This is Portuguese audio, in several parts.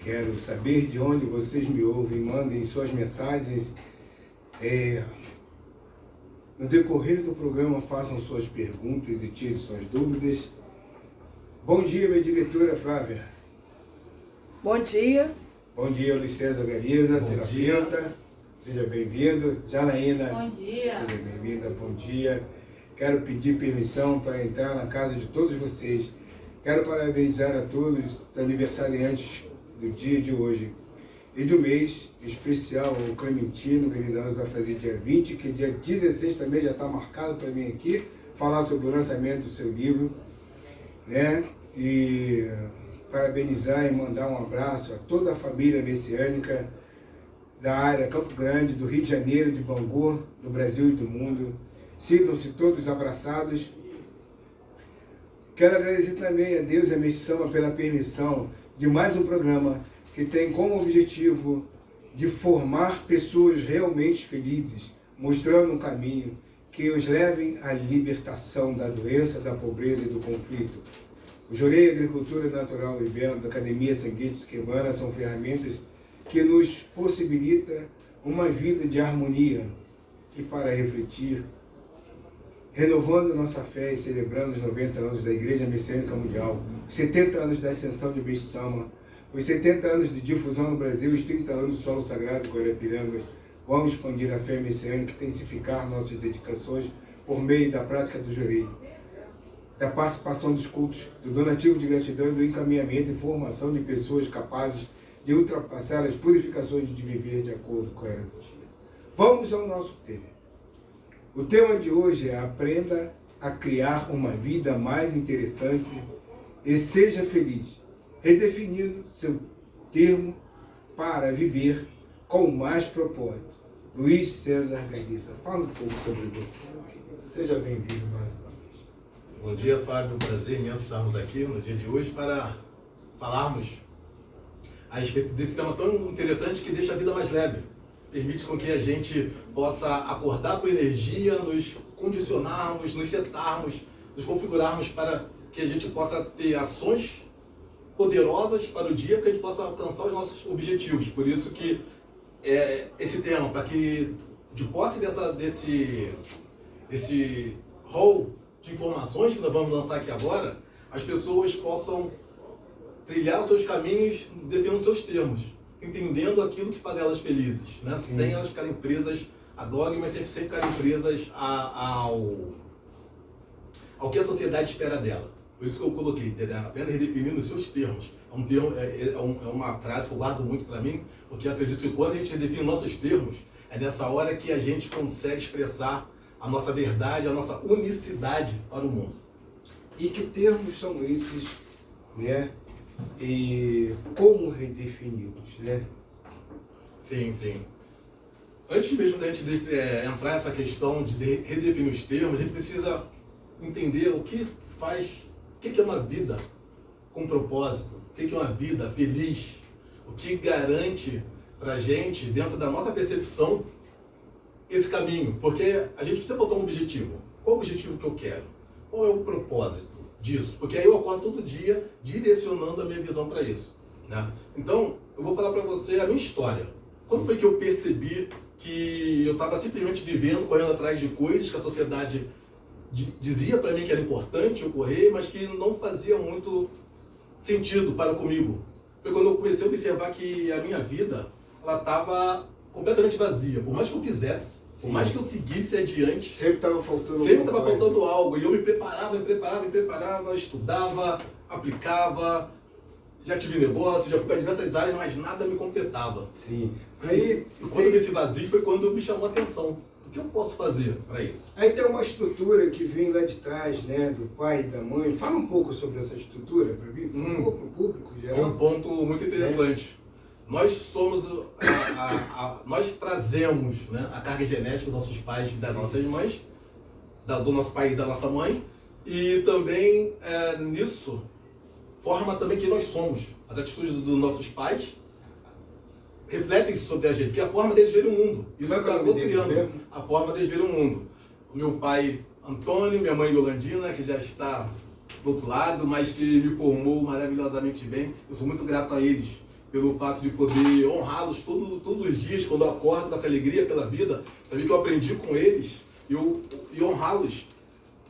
Quero saber de onde vocês me ouvem. Mandem suas mensagens. No decorrer do programa, façam suas perguntas e tirem suas dúvidas. Bom dia, minha diretora Flávia. Bom dia. Bom dia, Luiz César Gariza, terapeuta. Seja bem-vindo. Janaína. Bom dia. Seja bem-vinda, bom dia. Quero pedir permissão para entrar na casa de todos vocês. Quero parabenizar a todos os aniversariantes do dia de hoje e do mês, em especial o Clementino, organizador que vai fazer dia 20, que dia 16 também já está marcado para mim aqui, falar sobre o lançamento do seu livro, né? E parabenizar e mandar um abraço a toda a família messiânica da área Campo Grande, do Rio de Janeiro, de Bangu, do Brasil e do mundo. Sintam-se todos abraçados. Quero agradecer também a Deus e a Missão pela permissão de mais um programa que tem como objetivo de formar pessoas realmente felizes, mostrando um caminho que os levem à libertação da doença, da pobreza e do conflito. O Jorei Agricultura Natural e Belo, da Academia Sanguitos Quebana, são ferramentas que nos possibilitam uma vida de harmonia. E para refletir, renovando nossa fé e celebrando os 90 anos da Igreja Messiânica Mundial, os 70 anos da Ascensão de Mestre Sama, os 70 anos de difusão no Brasil, os 30 anos do Solo Sagrado Coirapirangas, vamos expandir a fé messiânica e intensificar nossas dedicações por meio da prática do Jorei, da participação dos cultos, do donativo de gratidão e do encaminhamento e formação de pessoas capazes de ultrapassar as purificações de viver de acordo com a era do dia. Vamos ao nosso tema. O tema de hoje é: aprenda a criar uma vida mais interessante e seja feliz, redefinindo seu termo para viver com mais propósito. Luiz César Gariza, fala um pouco sobre você, meu querido. Seja bem-vindo mais uma vez. Bom dia, Fábio. Um prazer imenso estarmos aqui no dia de hoje para falarmos a respeito desse tema tão interessante que deixa a vida mais leve. Permite com que a gente possa acordar com energia, nos condicionarmos, nos setarmos, nos configurarmos para que a gente possa ter ações poderosas para o dia, para que a gente possa alcançar os nossos objetivos. Por isso que esse tema, para que de posse desse rol de informações que nós vamos lançar aqui agora, as pessoas possam trilhar os seus caminhos definindo seus termos, entendendo aquilo que faz elas felizes, né? Sem elas ficarem presas a dogmas, sem ficarem presas ao que a sociedade espera dela. Por isso que eu coloquei, apenas redefinindo os seus termos. É uma frase que eu guardo muito para mim, porque eu acredito que quando a gente redefine nossos termos, é nessa hora que a gente consegue expressar a nossa verdade, a nossa unicidade para o mundo. E que termos são esses, né? E como redefini-los, né? Sim, sim. Antes mesmo da gente entrar nessa questão de redefinir os termos, a gente precisa entender o que é uma vida com propósito, o que é uma vida feliz, o que garante para a gente, dentro da nossa percepção, esse caminho. Porque a gente precisa botar um objetivo. Qual é o objetivo que eu quero? Qual é o propósito disso? Porque aí eu acordo todo dia direcionando a minha visão para isso, né? Então, eu vou falar para você a minha história. Quando foi que eu percebi que eu estava simplesmente vivendo, correndo atrás de coisas que a sociedade dizia para mim que era importante ocorrer, mas que não fazia muito sentido para comigo? Foi quando eu comecei a observar que a minha vida ela estava completamente vazia. Por mais que eu fizesse, por mais que eu seguisse adiante, Sempre estava faltando algo. E eu me preparava, estudava, aplicava, já tive negócio, já fui para diversas áreas, mas nada me completava. Sim. Aí, quando eu vi esse vazio, foi quando me chamou a atenção. O que eu posso fazer para isso? Aí tem uma estrutura que vem lá de trás, né, do pai e da mãe. Fala um pouco sobre essa estrutura para mim, por favor, para o público É geral. um ponto muito interessante. Nós somos, nós trazemos, né, a carga genética dos nossos pais e das nossas mães, do nosso pai e da nossa mãe, e também nisso forma também quem nós somos. As atitudes dos nossos pais refletem sobre a gente, porque é a forma deles verem o mundo. Isso acabou criando a forma deles verem o mundo. O meu pai, Antônio, minha mãe, Yolandina, que já está do outro lado, mas que me formou maravilhosamente bem. Eu sou muito grato a eles pelo fato de poder honrá-los todos os dias, quando eu acordo com essa alegria pela vida, saber que eu aprendi com eles e honrá-los.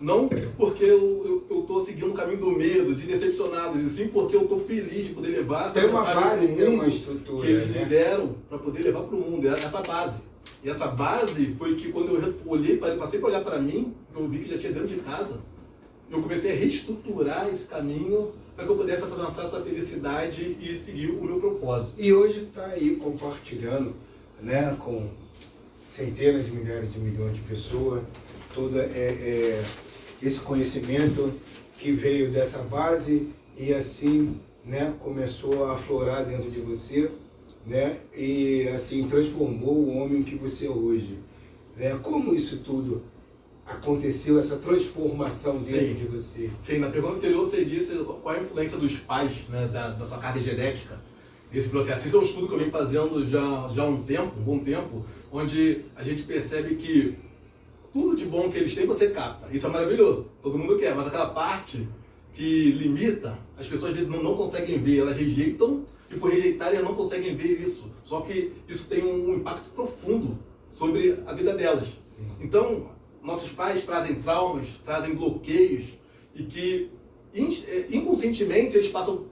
Não porque eu estou seguindo o caminho do medo, de decepcionados, e sim porque eu estou feliz de poder levar essa Tem uma mensagem base, pro tem mundo uma estrutura, que eles né? me deram para poder levar para o mundo, essa base. E essa base foi que quando eu olhei, passei para olhar para mim, eu vi que já tinha dentro de casa, eu comecei a reestruturar esse caminho para que eu pudesse alcançar essa felicidade e seguir o meu propósito. E hoje está aí compartilhando, né, com centenas de milhares de milhões de pessoas, todo esse conhecimento que veio dessa base e assim, né, começou a aflorar dentro de você, né, e assim transformou o homem que você é hoje, né? Como isso tudo aconteceu, essa transformação dentro de você? Sim, na pergunta anterior você disse qual é a influência dos pais, né, da sua carga genética nesse processo. Isso é um estudo que eu venho fazendo já há um bom tempo, onde a gente percebe que tudo de bom que eles têm você capta. Isso é maravilhoso, todo mundo quer, mas aquela parte que limita, as pessoas às vezes não conseguem ver, elas rejeitam e por rejeitarem elas não conseguem ver isso. Só que isso tem um impacto profundo sobre a vida delas. Sim. Então, nossos pais trazem traumas, trazem bloqueios e que inconscientemente eles passam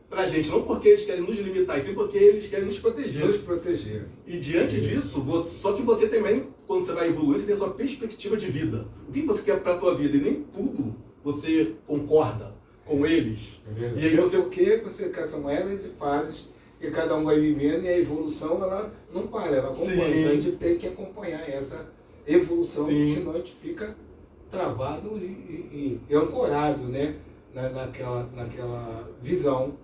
pra gente, não porque eles querem nos limitar, e sim porque eles querem nos proteger. Nos proteger. E diante disso, só que você também, quando você vai evoluir, você tem a sua perspectiva de vida. O que você quer para a tua vida? E nem tudo você concorda com eles. É verdade. E aí você o que você quer, são eras e fases que cada um vai vivendo, e a evolução ela não para, ela acompanha. Sim. Então a gente tem que acompanhar essa evolução, Sim. senão a gente fica travado e ancorado, né, naquela visão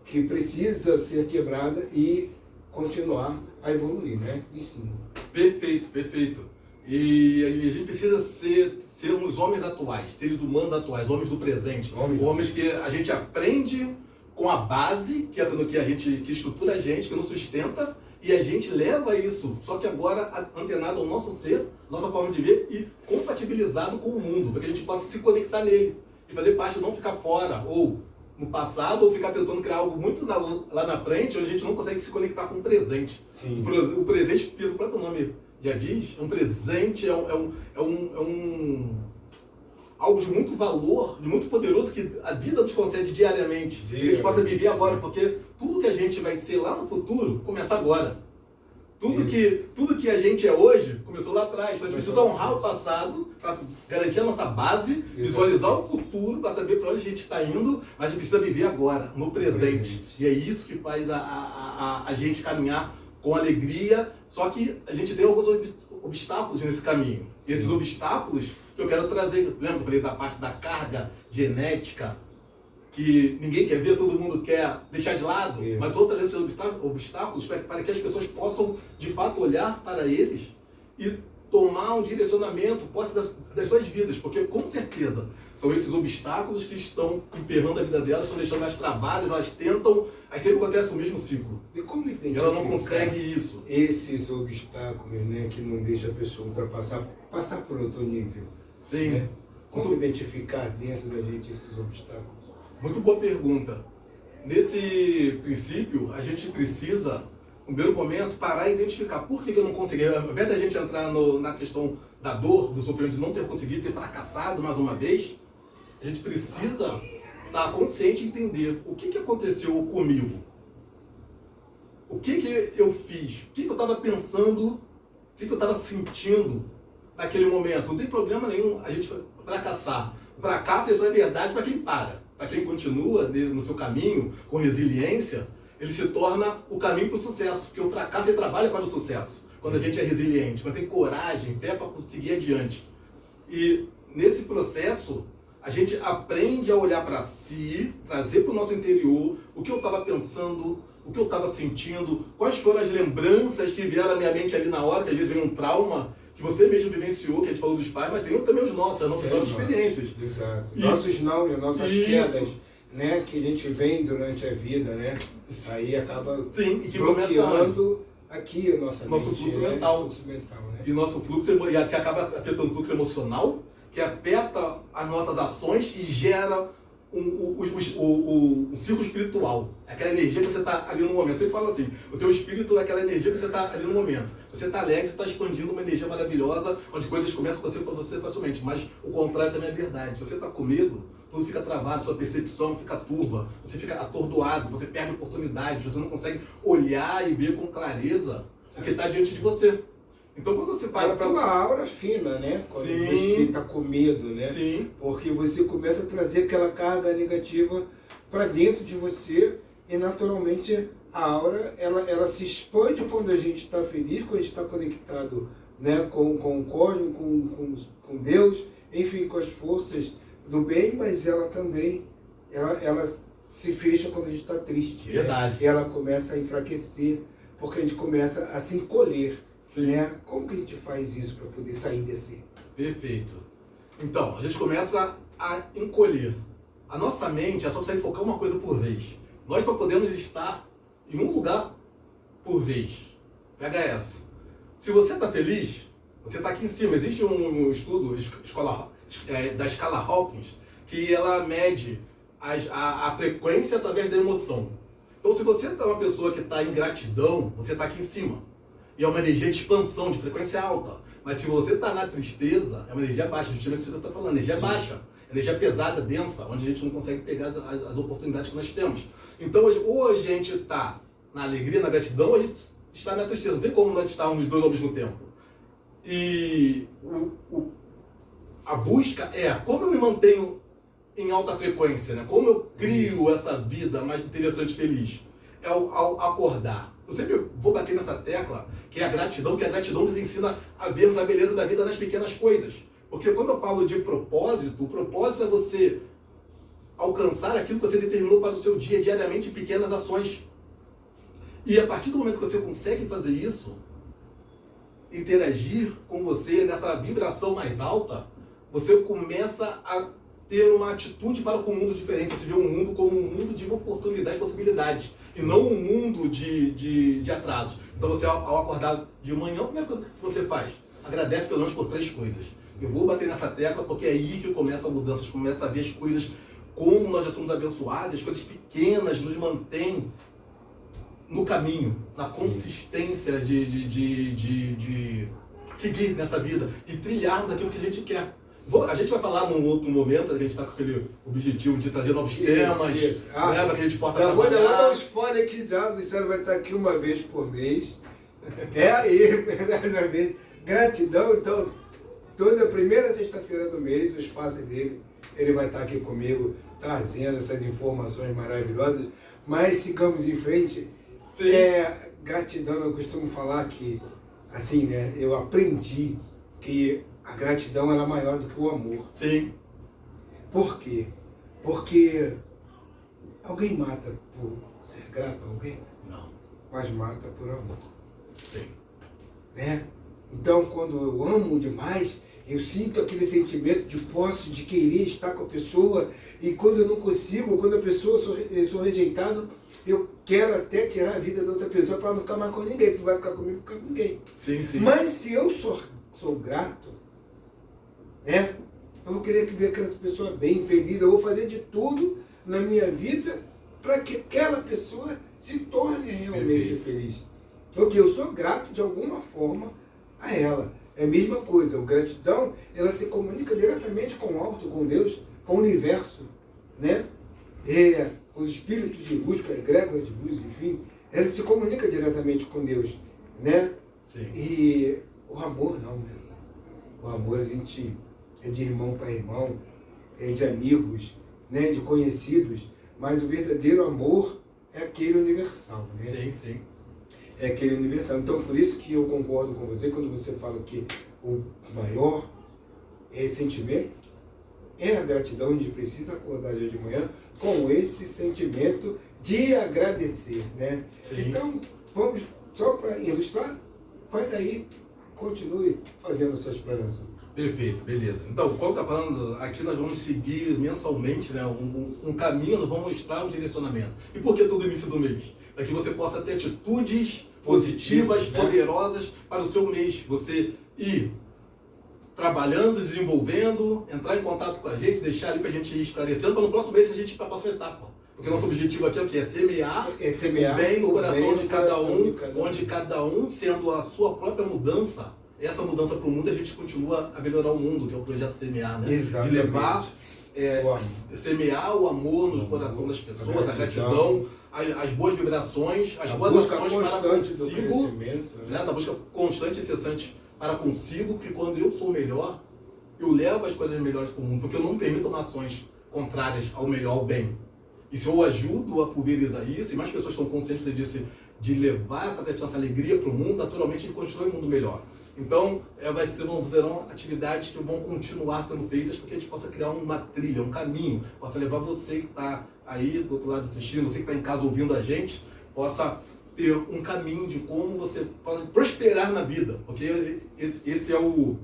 que precisa ser quebrada e continuar a evoluir, né? Ensino. Perfeito, perfeito. E a gente precisa ser os homens atuais, seres humanos atuais, homens do presente. Homens que a gente aprende com a base, que estrutura a gente, que nos sustenta, e a gente leva isso, só que agora antenado ao nosso ser, nossa forma de ver e compatibilizado com o mundo, para que a gente possa se conectar nele e fazer parte, não ficar fora, ou no passado, ou ficar tentando criar algo muito lá na frente, onde a gente não consegue se conectar com o presente. Sim. O presente, pelo próprio nome já diz, é um presente, algo de muito valor, de muito poderoso, que a vida nos concede diariamente. Que a gente possa viver agora, porque tudo que a gente vai ser lá no futuro, começa agora. Tudo que a gente é hoje, começou lá atrás. Então a gente precisa honrar o passado, para garantir a nossa base, visualizar o futuro, para saber para onde a gente está indo, mas a gente precisa viver agora, no presente. E é isso que faz a gente caminhar com alegria, só que a gente tem alguns obstáculos nesse caminho. E esses obstáculos que eu quero trazer, lembra que eu falei da parte da carga genética, que ninguém quer ver, todo mundo quer deixar de lado, Isso. mas outras esses obstáculos para que as pessoas possam de fato olhar para eles e tomar um direcionamento, posse das suas vidas, porque com certeza são esses obstáculos que estão emperrando a vida delas, estão deixando elas trabalhas, elas tentam, aí sempre acontece o mesmo ciclo. E como identificar Ela não consegue isso. esses obstáculos, né, que não deixa a pessoa passar por outro nível? Sim. Né? Como identificar dentro da gente esses obstáculos? Muito boa pergunta. Nesse princípio, a gente precisa, no primeiro momento, parar e identificar por que eu não consegui. Ao invés da gente entrar na questão da dor, do sofrimento, de não ter conseguido, ter fracassado mais uma vez, a gente precisa estar consciente e entender o que aconteceu comigo. O que eu fiz? O que eu estava pensando? O que eu estava sentindo naquele momento? Não tem problema nenhum a gente fracassar. O fracasso, isso é verdade para quem para. Para quem continua no seu caminho com resiliência, ele se torna o caminho para o sucesso. Porque o fracasso ele trabalha para o sucesso. Quando a gente é resiliente, quando tem coragem, fé para seguir adiante. E nesse processo, a gente aprende a olhar para si, trazer para o nosso interior o que eu estava pensando, o que eu estava sentindo, quais foram as lembranças que vieram à minha mente ali na hora, que às vezes vem um trauma que você mesmo vivenciou, que a gente falou dos pais, mas tem também os nossos, as nossas próprias experiências. Exato. Isso. Nossos não, as nossas Isso. quedas, né, que a gente vem durante a vida, né? Aí acaba Sim, e que bloqueando aqui a nossa nosso mente, fluxo né? mental. Fluxo mental, né? E nosso fluxo, e que acaba afetando o fluxo emocional, que afeta as nossas ações e gera um ciclo espiritual. É aquela energia que você está ali no momento. Você fala assim, o teu espírito é aquela energia que você está ali no momento. Se você está alegre, você está expandindo uma energia maravilhosa, onde coisas começam a acontecer para você facilmente. Mas o contrário também é verdade. Se você está com medo, tudo fica travado, sua percepção fica turva, você fica atordoado, você perde oportunidades, você não consegue olhar e ver com clareza o que está diante de você. Então, quando você para A tua aura fina, né? Quando você está com medo, né? Sim. Porque você começa a trazer aquela carga negativa para dentro de você e, naturalmente, a aura, ela se expande quando a gente está feliz, quando a gente está conectado, né? com o cosmos, com Deus, enfim, com as forças do bem, mas ela também, ela se fecha quando a gente está triste. Verdade. Né? E ela começa a enfraquecer, porque a gente começa a se encolher. Né? Como que a gente faz isso para poder sair desse? Perfeito. Então, a gente começa a encolher. A nossa mente é só consegue focar uma coisa por vez. Nós só podemos estar em um lugar por vez. Pega essa. Se você está feliz, você está aqui em cima. Existe um estudo da escala Hawkins que ela mede a frequência através da emoção. Então, se você é uma pessoa que está em gratidão, você está aqui em cima. E é uma energia de expansão, de frequência alta. Mas se você está na tristeza, é uma energia baixa. Justamente isso que você está falando, energia baixa. Energia pesada, densa, onde a gente não consegue pegar as oportunidades que nós temos. Então, ou a gente está na alegria, na gratidão, ou a gente está na tristeza. Não tem como nós estarmos os dois ao mesmo tempo. E a busca é como eu me mantenho em alta frequência, né? Como eu crio essa vida mais interessante e feliz. É ao acordar. Eu sempre vou bater nessa tecla, que a gratidão nos ensina a vermos a beleza da vida nas pequenas coisas. Porque quando eu falo de propósito, o propósito é você alcançar aquilo que você determinou para o seu dia, diariamente, em pequenas ações. E a partir do momento que você consegue fazer isso, interagir com você nessa vibração mais alta, você começa a ter uma atitude para com um mundo diferente. Você vê o mundo como um mundo de oportunidades e possibilidades, e não um mundo de atraso. Então você, ao acordar de manhã, a primeira coisa que você faz, agradece pelo menos por 3 coisas. Eu vou bater nessa tecla porque é aí que começa a mudança, a gente começa a ver as coisas como nós já somos abençoados, as coisas pequenas nos mantêm no caminho, na consistência de seguir nessa vida e trilharmos aquilo que a gente quer. A gente vai falar num outro momento, a gente está com aquele objetivo de trazer novos temas, né, para que a gente possa trabalhar. Eu vou dar um spoiler aqui já, o Luciano vai estar aqui uma vez por mês. Mais uma vez. Gratidão, então, toda primeira sexta-feira do mês, o espaço dele, ele vai estar aqui comigo, trazendo essas informações maravilhosas. Mas sigamos em frente. Sim. Gratidão, eu costumo falar que, assim, né, eu aprendi que a gratidão era maior do que o amor. Sim. Por quê? Porque alguém mata por ser grato a alguém? Não. Mas mata por amor. Sim. Né? Então, quando eu amo demais, eu sinto aquele sentimento de posse, de querer estar com a pessoa. E quando eu não consigo, quando a pessoa sou rejeitado, eu quero até tirar a vida da outra pessoa para não ficar mais com ninguém. Tu vai ficar comigo, ficar com ninguém. Sim, sim. Mas se eu sou grato, né? Eu vou querer ver aquela pessoa bem, feliz. Eu vou fazer de tudo na minha vida para que aquela pessoa se torne realmente feliz. Porque eu sou grato de alguma forma a ela. É a mesma coisa. A gratidão, ela se comunica diretamente com o alto, com Deus, com o universo, né? Os espíritos de luz, com a egrégora de luz, enfim, ela se comunica diretamente com Deus, né? Sim. E o amor não, né? O amor a gente é de irmão para irmão, é de amigos, né? De conhecidos, mas o verdadeiro amor é aquele universal, né? Sim, sim. É aquele universal. Então, por isso que eu concordo com você quando você fala que o maior sentimento é a gratidão. A gente precisa acordar dia de manhã com esse sentimento de agradecer, né? Sim. Então, vamos, só para ilustrar, vai daí, continue fazendo a sua explanação. Perfeito, beleza. Então, como está falando, aqui nós vamos seguir mensalmente, né, um caminho, nós vamos mostrar um direcionamento. E por que todo início do mês? Para que você possa ter atitudes positivas, né? poderosas para o seu mês. Você ir trabalhando, desenvolvendo, entrar em contato com a gente, deixar ali para a gente ir esclarecendo, para no próximo mês a gente ir para a próxima etapa. Porque nosso objetivo aqui é o quê? É semear o bem no coração de cada um, onde cada um, sendo a sua própria mudança, essa mudança para o mundo, a gente continua a melhorar o mundo, que é o projeto Semear, né? Exatamente. De levar, semear o amor no coração das pessoas, a gratidão, as boas vibrações, as boas ações para consigo, né? Da busca constante e incessante para consigo, que quando eu sou melhor, eu levo as coisas melhores para o mundo, porque eu não permito ações contrárias ao melhor, ao bem. E se eu ajudo a pulverizar isso, e mais pessoas estão conscientes disso, de levar essa gratidão, essa alegria para o mundo, naturalmente a gente constrói um mundo melhor. Então, serão atividades que vão continuar sendo feitas para que a gente possa criar uma trilha, um caminho, possa levar você que está aí do outro lado assistindo, você que está em casa ouvindo a gente, possa ter um caminho de como você pode prosperar na vida, porque esse é o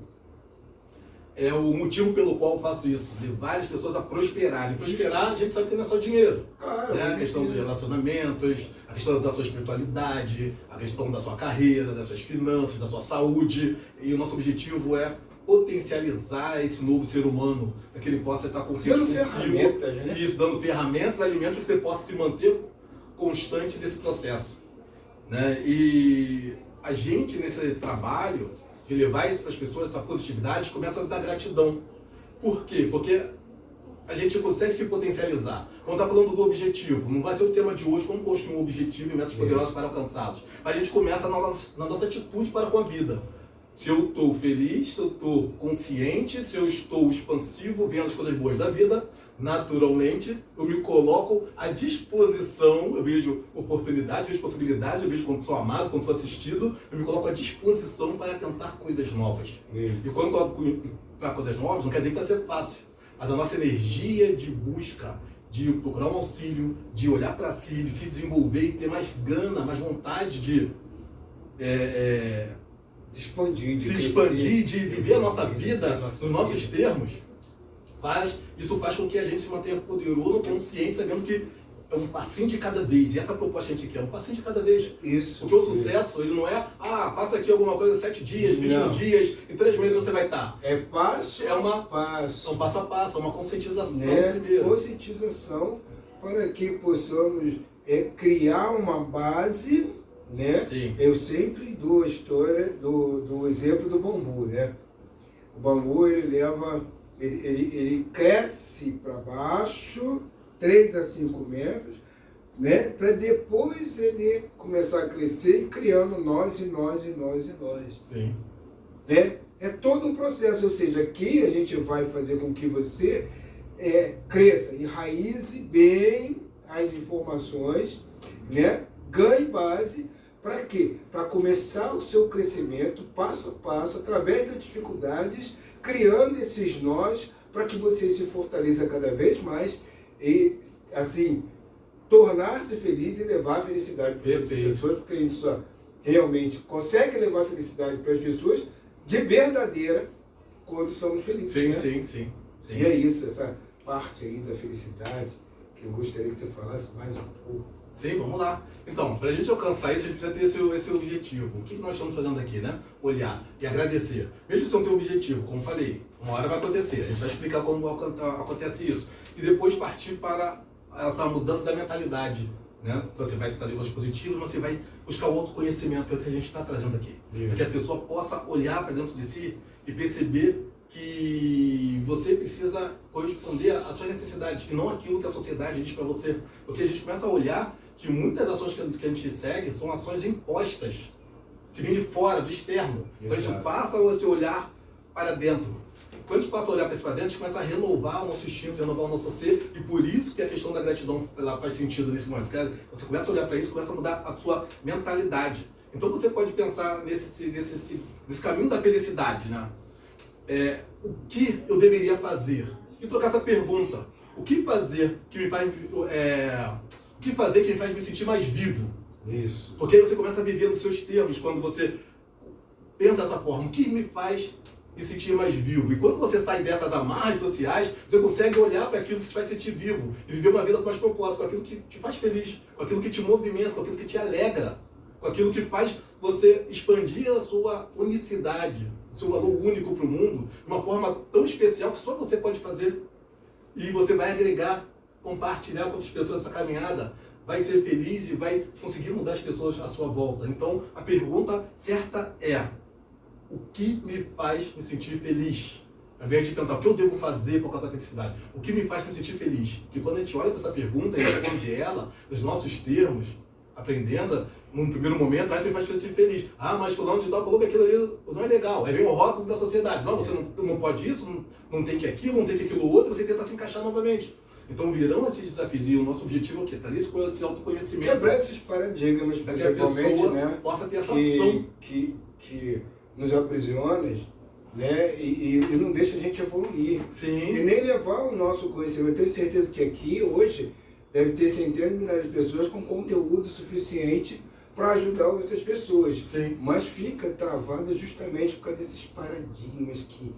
motivo pelo qual eu faço isso, levar as pessoas a prosperarem. Prosperar, a gente sabe que não é só dinheiro. Claro, né? A questão dos relacionamentos, a questão da sua espiritualidade, a questão da sua carreira, das suas finanças, da sua saúde. E o nosso objetivo é potencializar esse novo ser humano, para que ele possa estar consciente dando consigo. Ferramentas, né? Isso, dando ferramentas, alimentos, que você possa se manter constante desse processo. Né? E a gente, nesse trabalho de levar isso para as pessoas, essa positividade, começa a dar gratidão. Por quê? Porque a gente consegue se potencializar. Quando está falando do objetivo, não vai ser o tema de hoje, como construir um objetivo e metas poderosos para alcançá-los. Mas a gente começa na nossa atitude para com a vida. Se eu estou feliz, se eu estou consciente, se eu estou expansivo, vendo as coisas boas da vida, naturalmente eu me coloco à disposição, eu vejo oportunidade, vejo possibilidade, eu vejo quando sou amado, quando sou assistido, eu me coloco à disposição para tentar coisas novas. Isso. E quando eu para coisas novas, não quer dizer que vai ser fácil, mas a nossa energia de busca, de procurar um auxílio, de olhar para si, de se desenvolver e ter mais gana, mais vontade de expandir, se expandir, de viver a nossa vida nos nossos termos, isso faz com que a gente se mantenha poderoso, consciente, sabendo que é um passinho de cada vez. E essa proposta que a gente quer, um passinho de cada vez. Isso. Porque o sucesso, ele não é, faça aqui alguma coisa 7 dias, 21 dias, em 3 meses você vai estar. É passo a passo. É um passo a passo, é uma conscientização primeiro. Conscientização para que possamos criar uma base, né? Sim. Eu sempre dou a história do exemplo do bambu, né? O bambu, ele cresce para baixo, 3 a 5 metros, né? Para depois ele começar a crescer e criando nós. Sim. Né? É todo um processo, ou seja, aqui a gente vai fazer com que você cresça, enraize bem as informações, né? Ganhe base. Para quê? Para começar o seu crescimento passo a passo, através das dificuldades, criando esses nós, para que você se fortaleça cada vez mais e, assim, tornar-se feliz e levar a felicidade para as pessoas, porque a gente só realmente consegue levar a felicidade para as pessoas de verdadeira quando somos felizes. Sim, né? sim. E é isso, essa parte aí da felicidade, que eu gostaria que você falasse mais um pouco. Sim, vamos lá. Então, para a gente alcançar isso, a gente precisa ter esse objetivo. O que nós estamos fazendo aqui, né? Olhar e agradecer. Mesmo se não tem objetivo, como falei, uma hora vai acontecer. A gente vai explicar como acontece isso. E depois partir para essa mudança da mentalidade, né? Então, você vai trazer coisas positivas, mas você vai buscar o autoconhecimento, que é o que a gente está trazendo aqui. Para que a pessoa possa olhar para dentro de si e perceber que você precisa corresponder às suas necessidades e não aquilo que a sociedade diz para você. Porque a gente começa a olhar que muitas ações que a gente segue são ações impostas, que vêm de fora, do externo. Então a gente passa esse olhar para dentro. Quando a gente passa a olhar para isso para dentro, a gente começa a renovar o nosso instinto, renovar o nosso ser, e por isso que a questão da gratidão ela faz sentido nesse momento. Porque você começa a olhar para isso, começa a mudar a sua mentalidade. Então você pode pensar nesse caminho da felicidade, né? O que eu deveria fazer? E trocar essa pergunta. O que fazer que me faz me sentir mais vivo? Isso. Porque aí você começa a viver nos seus termos quando você pensa dessa forma. O que me faz me sentir mais vivo? E quando você sai dessas amarras sociais, você consegue olhar para aquilo que te faz sentir vivo e viver uma vida com mais propósito, com aquilo que te faz feliz, com aquilo que te movimenta, com aquilo que te alegra, com aquilo que faz você expandir a sua unicidade, o seu valor único para o mundo, de uma forma tão especial que só você pode fazer. E você vai agregar, compartilhar com outras pessoas essa caminhada, vai ser feliz e vai conseguir mudar as pessoas à sua volta. Então, a pergunta certa é: o que me faz me sentir feliz? Ao invés de perguntar o que eu devo fazer para alcançar a felicidade, o que me faz me sentir feliz? Porque quando a gente olha para essa pergunta e responde ela, nos nossos termos, aprendendo, num primeiro momento, aí você me faz me sentir feliz. Ah, mas fulano de tal falou que aquilo ali não é legal. Aí vem o rótulo da sociedade. Não, você não pode isso, não tem que aquilo, não tem que aquilo outro, você tenta se encaixar novamente. Então virão esses desafios e o nosso objetivo é o quê? Trazer esse autoconhecimento. Quebrar esses paradigmas, para que a principalmente, pessoa né, possa ter essa ação. Que nos aprisiona, né, e não deixa a gente evoluir. Sim. E nem levar o nosso conhecimento. Eu tenho certeza que aqui, hoje, deve ter centenas de milhares de pessoas com conteúdo suficiente para ajudar outras pessoas. Sim. Mas fica travada justamente por causa desses paradigmas que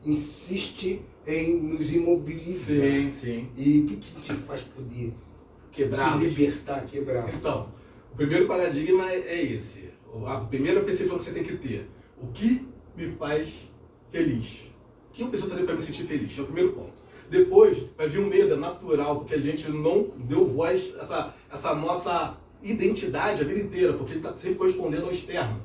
insiste em nos imobilizar. Sim, sim. E o que a gente faz poder Quebrar. se libertar, quebrar? Então, o primeiro paradigma é esse. A primeira percepção que você tem que ter. O que me faz feliz? O que eu preciso fazer para me sentir feliz? É o primeiro ponto. Depois vai vir um medo, é natural, porque a gente não deu voz a essa nossa identidade a vida inteira, porque a gente está sempre correspondendo ao externo.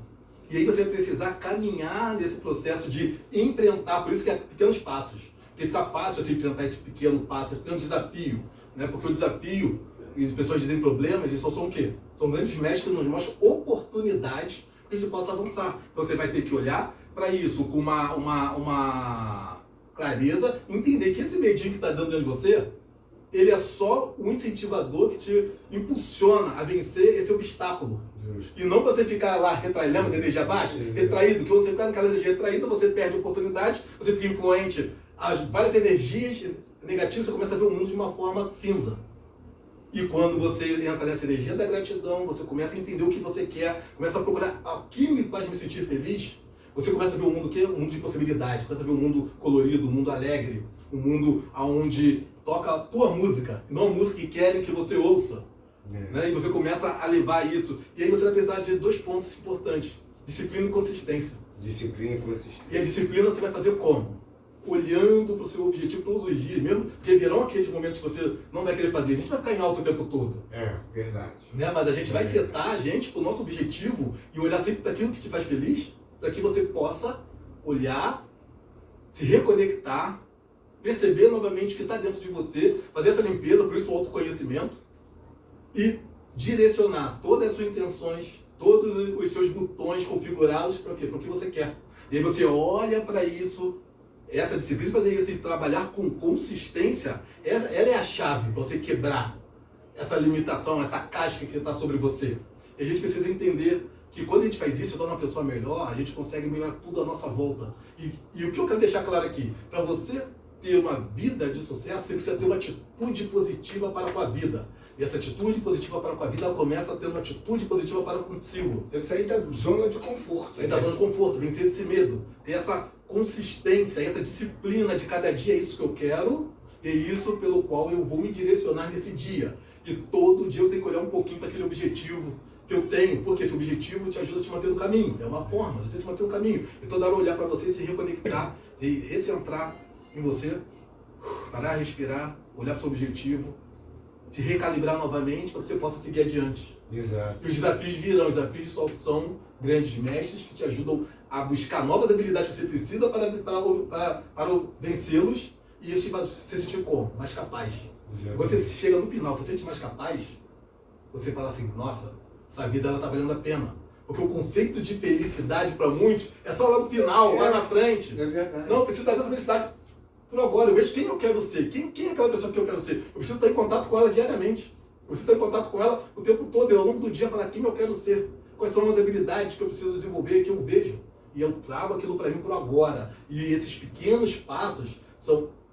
E aí você vai precisar caminhar nesse processo de enfrentar, por isso que é pequenos passos. Porque fica fácil você enfrentar esse pequeno passo, esse pequeno desafio, né? Porque o desafio, e as pessoas dizem problemas, eles só são o quê? São grandes mestres que nos mostram oportunidades que a gente possa avançar. Então você vai ter que olhar para isso com uma clareza, entender que esse medinho que está dando dentro de você, ele é só um incentivador que te impulsiona a vencer esse obstáculo. Justo. E não para você ficar lá retraído, de energia baixa, retraído, que quando você ficar naquela energia retraída, você perde oportunidade, você fica influente às várias energias negativas, você começa a ver o mundo de uma forma cinza. E quando você entra nessa energia da gratidão, você começa a entender o que você quer, começa a procurar o que me faz me sentir feliz, você começa a ver o mundo que é um mundo de possibilidades, começa a ver um mundo colorido, um mundo alegre, um mundo onde toca a tua música, e não a música que querem que você ouça. Né? E você começa a levar isso. E aí você vai precisar de 2 pontos importantes: disciplina e consistência. Disciplina e consistência. E a disciplina você vai fazer como? Olhando para o seu objetivo todos os dias, mesmo porque virão aqueles momentos que você não vai querer fazer. A gente vai ficar em alto o tempo todo. É, verdade. Né? Mas a gente vai setar a gente para o nosso objetivo e olhar sempre para aquilo que te faz feliz, para que você possa olhar, se reconectar, perceber novamente o que está dentro de você, fazer essa limpeza, por isso o autoconhecimento, e direcionar todas as suas intenções, todos os seus botões configurados para o quê? Para o que você quer. E aí você olha para isso, essa disciplina de fazer isso e trabalhar com consistência, ela é a chave para você quebrar essa limitação, essa casca que está sobre você. E a gente precisa entender que quando a gente faz isso, torna uma pessoa melhor, a gente consegue melhorar tudo à nossa volta. E o que eu quero deixar claro aqui, para você ter uma vida de sucesso, você precisa ter uma atitude positiva para com a vida. E essa atitude positiva para com a vida, ela começa a ter uma atitude positiva para consigo. É sair da zona de conforto. Sair da zona de conforto, vencer esse medo, ter essa consistência, essa disciplina de cada dia, é isso que eu quero, e é isso pelo qual eu vou me direcionar nesse dia. E todo dia eu tenho que olhar um pouquinho para aquele objetivo que eu tenho, porque esse objetivo te ajuda a te manter no caminho, é uma forma de você se manter no caminho. Então, dar olhar para você, se reconectar, se recentrar em você, parar, respirar, olhar para o seu objetivo, se recalibrar novamente para que você possa seguir adiante. Exato. E os desafios virão, os desafios só são grandes mestres que te ajudam a buscar novas habilidades que você precisa para vencê-los, e isso vai se sentir como? Mais capaz. Exato. Você chega no final, você se sente mais capaz, você fala assim, nossa, essa vida ela tá valendo a pena. Porque o conceito de felicidade para muitos é só lá no final, lá na frente. É verdade. Não, eu preciso trazer essa felicidade por agora. Eu vejo quem eu quero ser, quem é aquela pessoa que eu quero ser. Eu preciso estar em contato com ela diariamente. Eu preciso estar em contato com ela o tempo todo, e ao longo do dia falar quem eu quero ser. Quais são as habilidades que eu preciso desenvolver, que eu vejo. E eu trago aquilo para mim por agora. E esses pequenos passos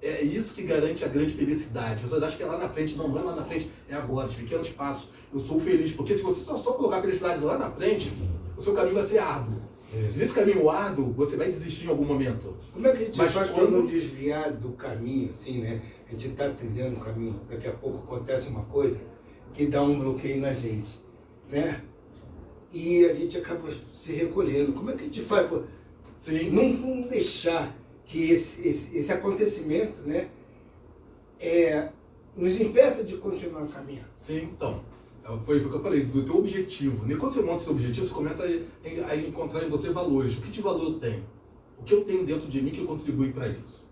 é isso que garante a grande felicidade. As pessoas acham que é lá na frente. Não, não é lá na frente, é agora. Os pequenos passos. Eu sou feliz. Porque se você só colocar a felicidade lá na frente, o seu caminho vai ser árduo. Isso. Nesse caminho árduo, você vai desistir em algum momento. Como é que a gente Mas faz para quando- não desviar do caminho, assim, né? A gente está trilhando o caminho, daqui a pouco acontece uma coisa que dá um bloqueio na gente, né? E a gente acaba se recolhendo. Como é que a gente faz Sim. Não deixar que esse acontecimento, né, nos impeça de continuar caminhando. Sim, então. Foi o que eu falei, do teu objetivo. E quando você monta esse objetivo, você começa a encontrar em você valores. O que de valor eu tenho? O que eu tenho dentro de mim que contribui para isso?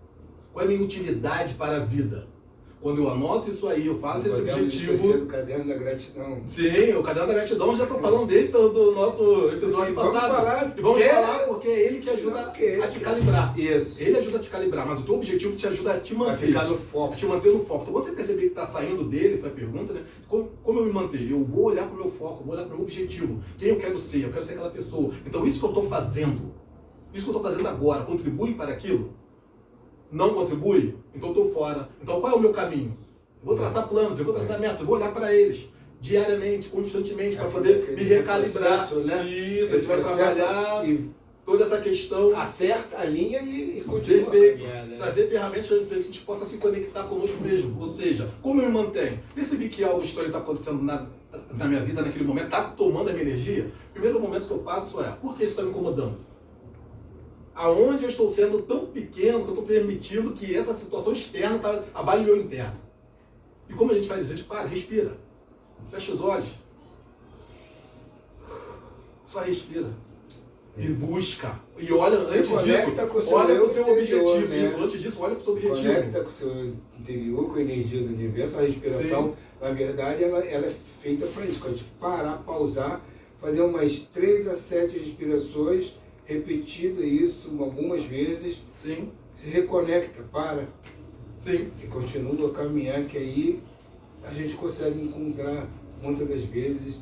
Qual é a minha utilidade para a vida? Quando eu anoto isso aí, eu faço esse objetivo. Do caderno da gratidão. Sim, o caderno da gratidão, já estou falando dele do nosso episódio passado. Vamos falar porque é ele que ajuda a te calibrar. Isso. Ele ajuda a te calibrar, mas o teu objetivo te ajuda a te manter. A ficar no foco. A te manter no foco. Então, quando você perceber que está saindo dele, foi a pergunta, né? Como eu me manter? Eu vou olhar para o meu foco, eu vou olhar para o meu objetivo. Quem eu quero ser? Eu quero ser aquela pessoa. Então, isso que eu estou fazendo, isso que eu estou fazendo agora, contribui para aquilo? Não contribui? Então eu estou fora. Então, qual é o meu caminho? Eu vou traçar planos, eu vou traçar metas, eu vou olhar para eles diariamente, constantemente, para poder me recalibrar. Processo, né? Isso, a gente vai trabalhar toda essa questão. Acerta a linha e continua. Perfeito. Trazer ferramentas para que a gente possa se conectar conosco mesmo. Ou seja, como eu me mantenho? Percebi que algo estranho está acontecendo na minha vida naquele momento, está tomando a minha energia. O primeiro momento que eu passo é, por que isso está me incomodando? Aonde eu estou sendo tão pequeno que eu estou permitindo que essa situação externa abale o meu interno? E como a gente faz isso? A gente para, respira. Fecha os olhos. Só respira. E busca. E olha, antes disso, olha para o seu objetivo. Né? Isso, antes disso, olha para o seu objetivo. Conecta com o seu interior, com a energia do universo. A respiração, sim, na verdade, ela é feita para isso. Quando a gente parar, pausar, fazer umas 3 a 7 respirações, repetida isso algumas vezes. Sim. Se reconecta, para. Sim. E continua a caminhar, que aí a gente consegue encontrar, muitas das vezes,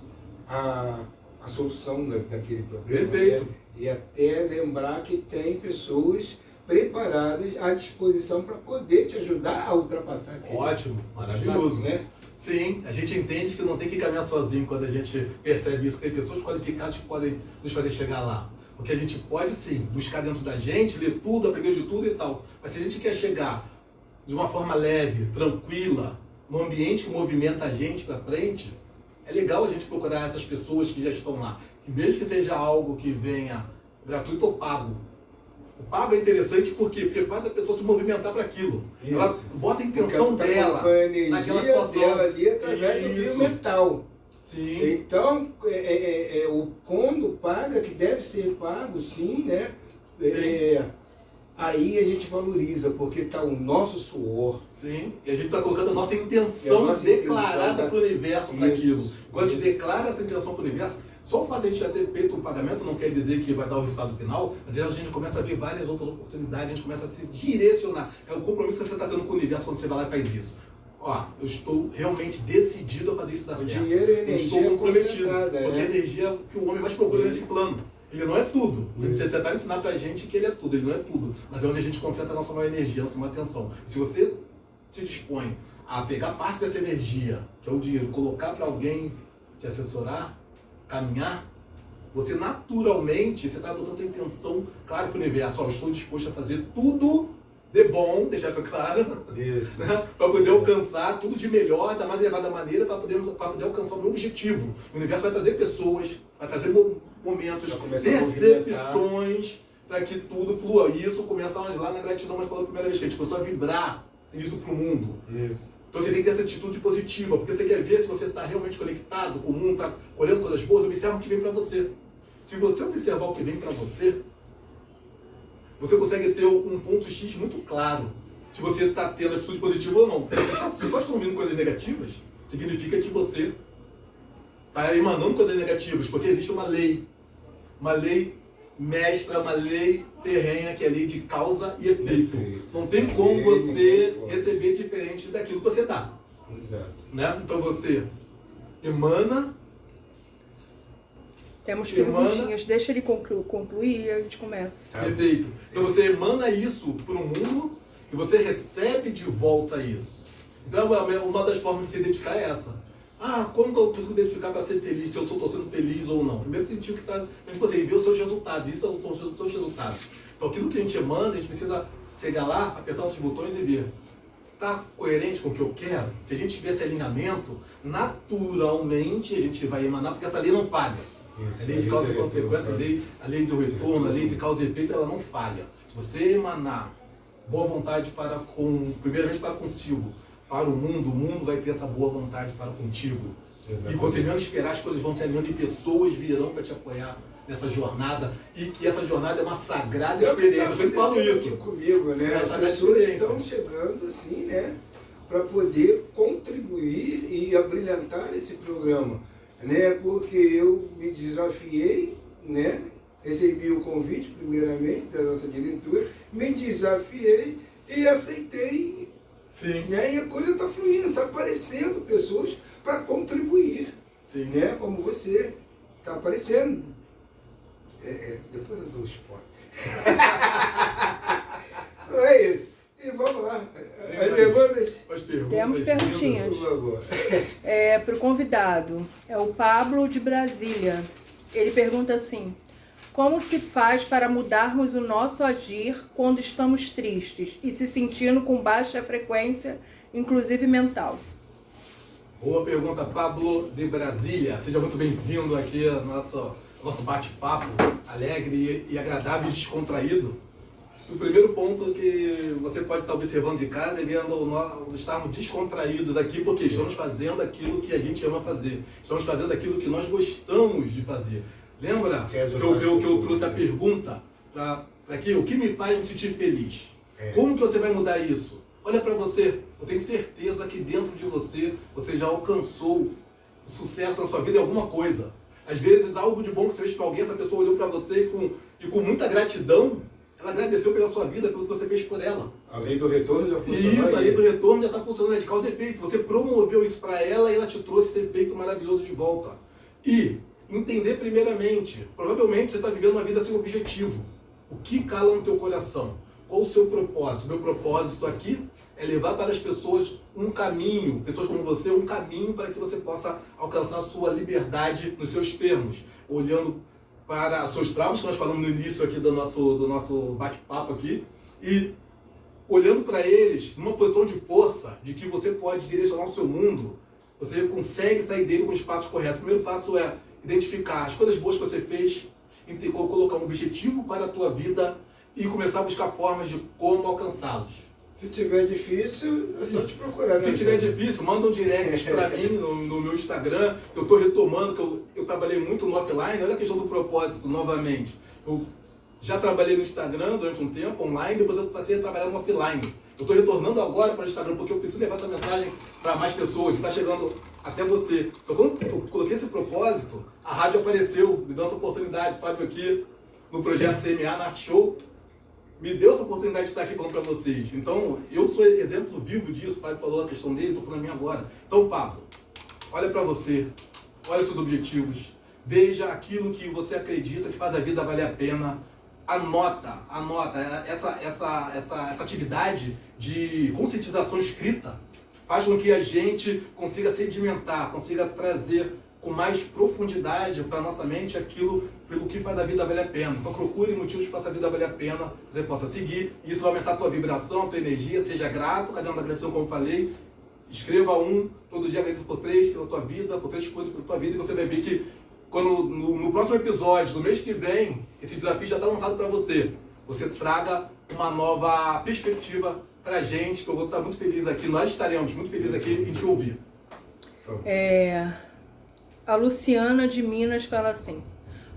a solução daquele problema. Perfeito. Né? E até lembrar que tem pessoas preparadas à disposição para poder te ajudar a ultrapassar aquilo. Ótimo, maravilhoso, né? Sim, a gente entende que não tem que caminhar sozinho quando a gente percebe isso. Tem pessoas qualificadas que podem nos fazer chegar lá. Porque a gente pode, sim, buscar dentro da gente, ler tudo, aprender de tudo e tal. Mas se a gente quer chegar de uma forma leve, tranquila, num ambiente que movimenta a gente para frente, é legal a gente procurar essas pessoas que já estão lá. Que mesmo que seja algo que venha gratuito ou pago. O pago é interessante por quê? Porque faz a pessoa se movimentar para aquilo. Isso. Ela bota a intenção dela naquela situação. Dela ali através do fio mental. Sim. Então, quando paga, que deve ser pago, sim, né? Sim. Aí a gente valoriza, porque está o nosso suor. Sim, e a gente está colocando a nossa intenção declarada para o universo para aquilo. Quando a gente declara essa intenção para o universo, só o fato de a gente já ter feito um pagamento não quer dizer que vai dar o resultado final, mas a gente começa a ver várias outras oportunidades, a gente começa a se direcionar. É o compromisso que você está tendo com o universo quando você vai lá e faz isso. Ó, eu estou realmente decidido a fazer isso dar certo. O dinheiro e a energia eu estou comprometido, porque a energia é o que o homem mais procura nesse plano. Ele não é tudo. Você tentar ensinar pra gente que ele é tudo, ele não é tudo. Mas é onde a gente concentra a nossa maior energia, a nossa maior atenção. Se você se dispõe a pegar parte dessa energia, que é o dinheiro, colocar para alguém te assessorar, caminhar, você naturalmente, você está botando a intenção clara para o universo. Ó, eu estou disposto a fazer tudo de bom, deixar isso claro, né? Para poder alcançar tudo de melhor, da mais elevada maneira, para poder alcançar o meu objetivo. O universo vai trazer pessoas, vai trazer momentos, percepções, para que tudo flua. E isso começamos lá na gratidão, mas pela primeira vez, que a gente começou a vibrar isso para o mundo. Isso. Então você tem que ter essa atitude positiva, porque você quer ver se você está realmente conectado com o mundo, está colhendo coisas boas, observa o que vem para você. Se você observar o que vem para você, você consegue ter um ponto X muito claro. Se você está tendo atitude positiva ou não. Se só estão vindo coisas negativas, significa que você está emanando coisas negativas, porque existe uma lei mestra, uma lei ferrenha, que é a lei de causa e efeito. Não tem como você receber diferente daquilo que você dá. Exato. Né? Então você emana. Temos perguntinhas, deixa ele concluir e a gente começa. Perfeito. Então você emana isso para o mundo e você recebe de volta isso. Então uma das formas de se identificar é essa. Como que eu consigo identificar para ser feliz, se eu estou sendo feliz ou não? Primeiro sentir que está... Tipo assim, ver os seus resultados, isso são os seus resultados. Então aquilo que a gente emana, a gente precisa chegar lá, apertar os botões e ver. Está coerente com o que eu quero? Se a gente tiver esse alinhamento, naturalmente a gente vai emanar, porque essa lei não falha. Isso, A lei de causa e consequência, a lei do retorno, a lei de causa e efeito, ela não falha. Se você emanar boa vontade primeiramente para consigo, para o mundo vai ter essa boa vontade para contigo. Exatamente. E quando você menos esperar, as coisas vão se alinhando e pessoas virão para te apoiar nessa jornada, e que essa jornada é uma sagrada experiência. Eu sempre falo isso comigo, né? As pessoas estão chegando assim, né, para poder contribuir e abrilhantar esse programa, né? Porque eu me desafiei, né? Recebi o convite, primeiramente, da nossa diretora, me desafiei e aceitei. Sim. Né? E a coisa está fluindo, está aparecendo pessoas para contribuir. Sim. Né? Como você está aparecendo. Depois eu dou o spoiler. É isso. E vamos lá. As perguntas? Temos perguntinhas. Para o convidado. É o Pablo de Brasília. Ele pergunta assim: como se faz para mudarmos o nosso agir quando estamos tristes e se sentindo com baixa frequência, inclusive mental? Boa pergunta, Pablo de Brasília. Seja muito bem-vindo aqui ao nosso bate-papo alegre e agradável e descontraído. O primeiro ponto que você pode estar observando de casa é vendo nós estarmos descontraídos aqui, porque estamos fazendo aquilo que a gente ama fazer. Estamos fazendo aquilo que nós gostamos de fazer. Lembra que eu trouxe a pergunta para que o que me faz me sentir feliz? Como que você vai mudar isso? Olha para você, eu tenho certeza que dentro de você já alcançou o sucesso na sua vida em alguma coisa. Às vezes algo de bom que você fez para alguém, essa pessoa olhou para você e com muita gratidão, ela agradeceu pela sua vida, pelo que você fez por ela. A lei do retorno já funcionou. Isso, a lei do retorno já está funcionando, é de causa e efeito. Você promoveu isso para ela e ela te trouxe esse efeito maravilhoso de volta. E entender primeiramente, provavelmente você está vivendo uma vida sem objetivo. O que cala no teu coração? Qual o seu propósito? Meu propósito aqui é levar para as pessoas um caminho, pessoas como você, um caminho para que você possa alcançar a sua liberdade nos seus termos, olhando para os seus traumas, que nós falamos no início aqui do nosso bate-papo aqui, e olhando para eles numa posição de força, de que você pode direcionar o seu mundo, você consegue sair dele com os passos corretos. O primeiro passo é identificar as coisas boas que você fez, colocar um objetivo para a tua vida e começar a buscar formas de como alcançá-los. Se tiver difícil, é só te procurar. Né? Se tiver difícil, manda um direct para mim no meu Instagram. Eu estou retomando, que eu trabalhei muito no offline. Olha a questão do propósito novamente. Eu já trabalhei no Instagram durante um tempo, online, depois eu passei a trabalhar no offline. Eu estou retornando agora para o Instagram, porque eu preciso levar essa mensagem para mais pessoas. Está chegando até você. Então, quando eu coloquei esse propósito, a rádio apareceu, me deu essa oportunidade. Fábio aqui, no projeto CMA, na Art Show, me deu essa oportunidade de estar aqui falando para vocês. Então, eu sou exemplo vivo disso. O Fábio falou a questão dele, estou falando a minha agora. Então, Pablo, olha para você, olha seus objetivos, veja aquilo que você acredita que faz a vida valer a pena. Anota essa atividade de conscientização escrita faz com que a gente consiga sedimentar, consiga trazer com mais profundidade para a nossa mente aquilo pelo que faz a vida valer a pena. Então procure motivos para essa vida valer a pena, que você possa seguir, e isso vai aumentar a tua vibração, a tua energia. Seja grato, caderno da gratidão, como eu falei, escreva todo dia agradeça por 3 pela tua vida, por 3 coisas pela tua vida, e você vai ver que quando no próximo episódio, no mês que vem, esse desafio já está lançado para você. Você traga uma nova perspectiva para a gente, que eu vou estar muito feliz aqui, nós estaremos muito felizes aqui em te ouvir. A Luciana de Minas fala assim: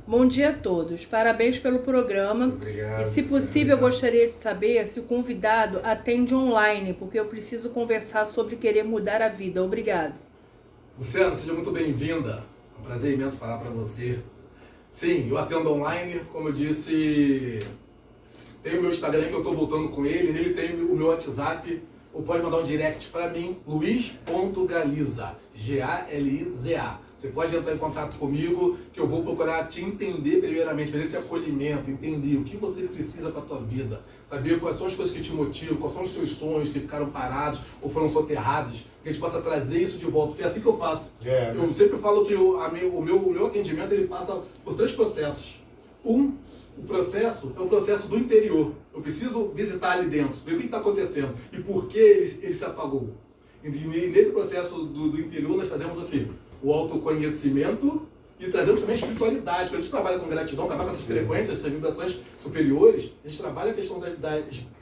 bom dia a todos, parabéns pelo programa. Obrigado, e se possível, eu gostaria de saber se o convidado atende online, porque eu preciso conversar sobre querer mudar a vida. Obrigado. Luciana, seja muito bem-vinda. É um prazer imenso falar para você. Sim, eu atendo online, como eu disse, tem o meu Instagram que eu estou voltando com ele, nele tem o meu WhatsApp, ou pode mandar um direct para mim, luiz.galiza, G-A-L-I-Z-A. Você pode entrar em contato comigo, que eu vou procurar te entender primeiramente, fazer esse acolhimento, entender o que você precisa para a tua vida, saber quais são as coisas que te motivam, quais são os seus sonhos que ficaram parados ou foram soterrados, que a gente possa trazer isso de volta, porque é assim que eu faço. Eu sempre falo que o meu atendimento ele passa por 3 processos. O processo é o processo do interior. Eu preciso visitar ali dentro, ver o que está acontecendo e por que ele se apagou. E nesse processo do interior nós trazemos o quê? O autoconhecimento E trazemos também espiritualidade. Quando a gente trabalha com gratidão, trabalha com essas frequências, essas vibrações superiores, a gente trabalha a questão da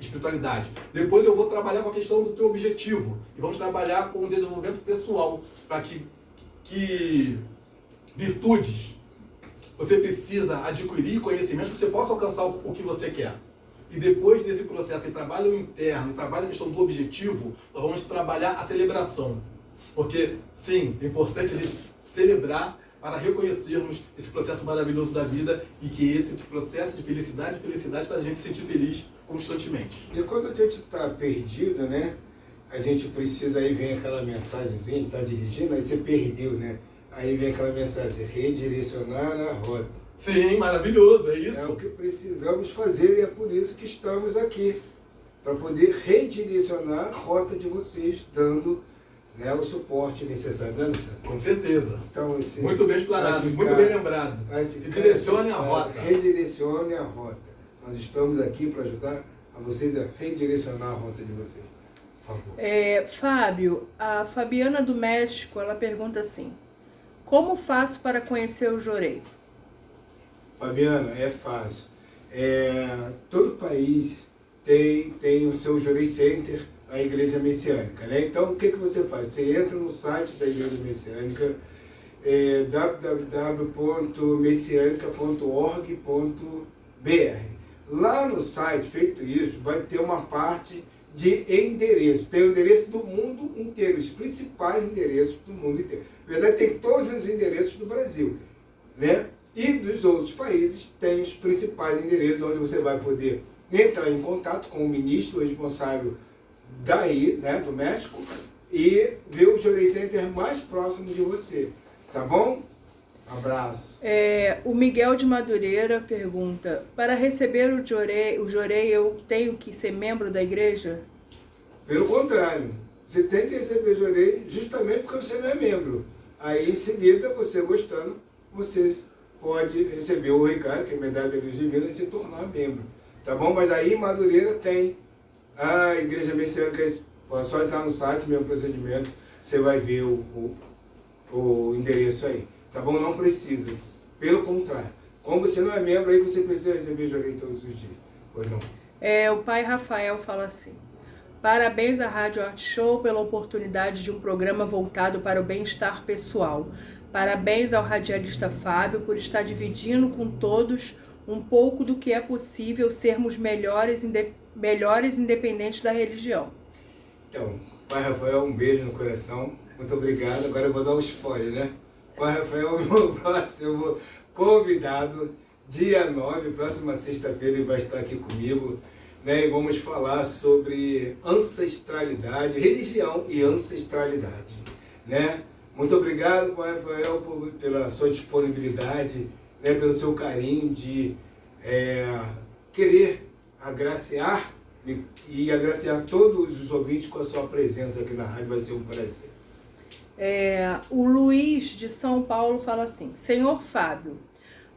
espiritualidade. Depois eu vou trabalhar com a questão do teu objetivo. E vamos trabalhar com o desenvolvimento pessoal, para que virtudes você precisa adquirir conhecimentos para que você possa alcançar o que você quer. E depois desse processo de trabalho interno, trabalho a questão do objetivo, nós vamos trabalhar a celebração. Porque, sim, é importante a gente celebrar para reconhecermos esse processo maravilhoso da vida e que esse processo de felicidade faz a gente se sentir feliz constantemente. E quando a gente está perdido, né? A gente precisa, aí vem aquela mensagenzinha, está dirigindo, aí você perdeu, né? Aí vem aquela mensagem, redirecionar a rota. Sim, maravilhoso, é isso. É o que precisamos fazer e é por isso que estamos aqui. Para poder redirecionar a rota de vocês, dando, né, o suporte necessário. Né, com certeza. Então, muito bem explanado, muito bem lembrado. Redirecione a rota. Redirecione a rota. Nós estamos aqui para ajudar a vocês a redirecionar a rota de vocês. Por favor. Fábio, a Fabiana do México, ela pergunta assim: como faço para conhecer o Jorei? Fabiana, é fácil. Todo país tem o seu Jorei Center, a Igreja Messiânica, né? Então, o que você faz? Você entra no site da Igreja Messiânica, www.messianica.org.br. Lá no site, feito isso, vai ter uma parte de endereço. Tem o endereço do mundo inteiro, os principais endereços do mundo inteiro. Na verdade, tem todos os endereços do Brasil, né? E dos outros países tem os principais endereços onde você vai poder entrar em contato com o ministro responsável daí, né, do México, e ver o Jorei Center mais próximo de você. Tá bom? Abraço. O Miguel de Madureira pergunta: para receber o Jorei eu tenho que ser membro da igreja? Pelo contrário, você tem que receber o Jorei justamente porque você não é membro. Aí em seguida, você gostando, você pode receber o Ricardo, que é medalha da Igreja Divina, e se tornar membro. Tá bom? Mas aí em Madureira tem a Igreja Messiânica, é só entrar no site, meu procedimento, você vai ver o endereço aí. Tá bom? Não precisa. Pelo contrário. Como você não é membro, aí você precisa receber Jorei todos os dias. Pois não? O pai Rafael fala assim: parabéns à Rádio Art Show pela oportunidade de um programa voltado para o bem-estar pessoal. Parabéns ao radialista Fábio por estar dividindo com todos um pouco do que é possível sermos melhores independentes da religião. Então, pai Rafael, um beijo no coração. Muito obrigado. Agora eu vou dar um spoiler, né? Pai Rafael, meu próximo convidado, dia 9, próxima sexta-feira, ele vai estar aqui comigo, né? E vamos falar sobre ancestralidade, religião e ancestralidade, né? Muito obrigado, pai Rafael, pela sua disponibilidade, né? Pelo seu carinho de querer agraciar e agraciar todos os ouvintes com a sua presença aqui na rádio. Vai ser um prazer. O Luiz de São Paulo fala assim: Senhor Fábio,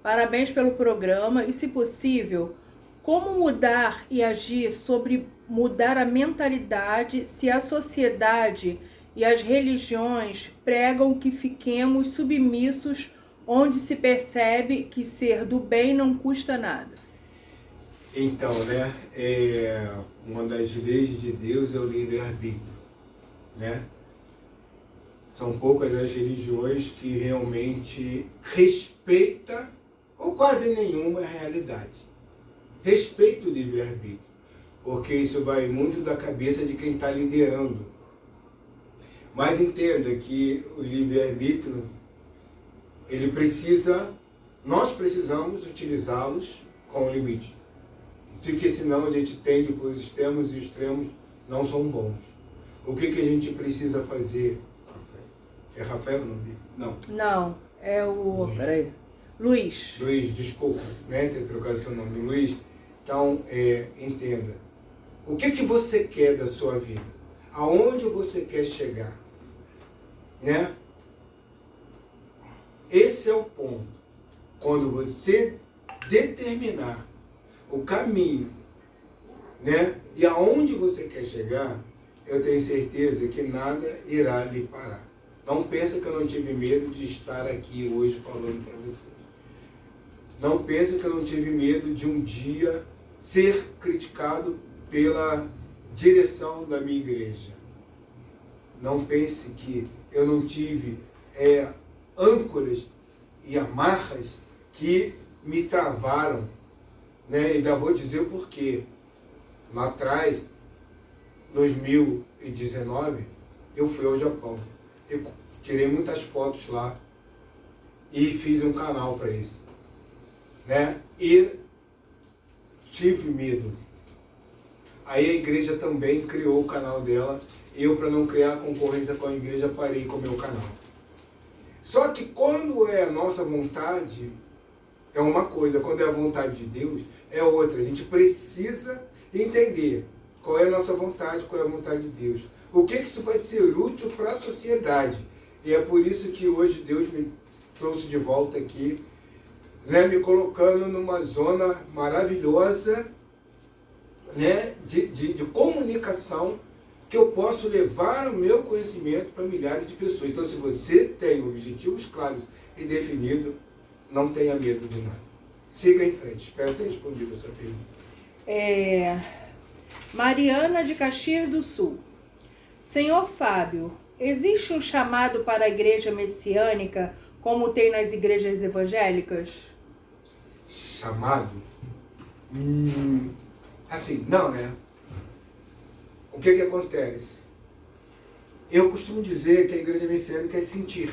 parabéns pelo programa e, se possível, como mudar e agir sobre mudar a mentalidade se a sociedade e as religiões pregam que fiquemos submissos, onde se percebe que ser do bem não custa nada? Então, né, uma das leis de Deus é o livre-arbítrio, né? São poucas as religiões que realmente respeitam, ou quase nenhuma, a realidade. Respeita o livre-arbítrio, porque isso vai muito da cabeça de quem está liderando. Mas entenda que o livre-arbítrio, nós precisamos utilizá-los com limite. Porque senão a gente tende para os extremos e os extremos não são bons. O que a gente precisa fazer? É Rafael o nome? Não. Não, é o... Peraí. Luiz. Luiz, desculpa, né, ter trocado seu nome. Luiz, então, entenda. O que você quer da sua vida? Aonde você quer chegar? Né? Esse é o ponto. Quando você determinar o caminho, né, e aonde você quer chegar, eu tenho certeza que nada irá lhe parar. Não pensa que eu não tive medo de estar aqui hoje falando para você. Não pensa que eu não tive medo de um dia ser criticado pela direção da minha igreja. Não pense que eu não tive âncoras e amarras que me travaram, né? E ainda vou dizer o porquê. Lá atrás, 2019, eu fui ao Japão. Eu tirei muitas fotos lá e fiz um canal para isso, né? E tive medo. Aí a igreja também criou o canal dela. Eu, para não criar concorrência com a igreja, parei com o meu canal. Só que quando é a nossa vontade, é uma coisa. Quando é a vontade de Deus, é outra. A gente precisa entender qual é a nossa vontade, qual é a vontade de Deus. O que isso vai ser útil para a sociedade. E é por isso que hoje Deus me trouxe de volta aqui, né, me colocando numa zona maravilhosa, né, de comunicação, que eu posso levar o meu conhecimento para milhares de pessoas. Então, se você tem objetivos claros e definidos, não tenha medo de nada. Siga em frente. Espero ter respondido a sua pergunta. Mariana de Caxias do Sul. Senhor Fábio, existe um chamado para a igreja messiânica como tem nas igrejas evangélicas? Chamado? Assim, não, né? O que acontece? Eu costumo dizer que a igreja messiânica é sentir.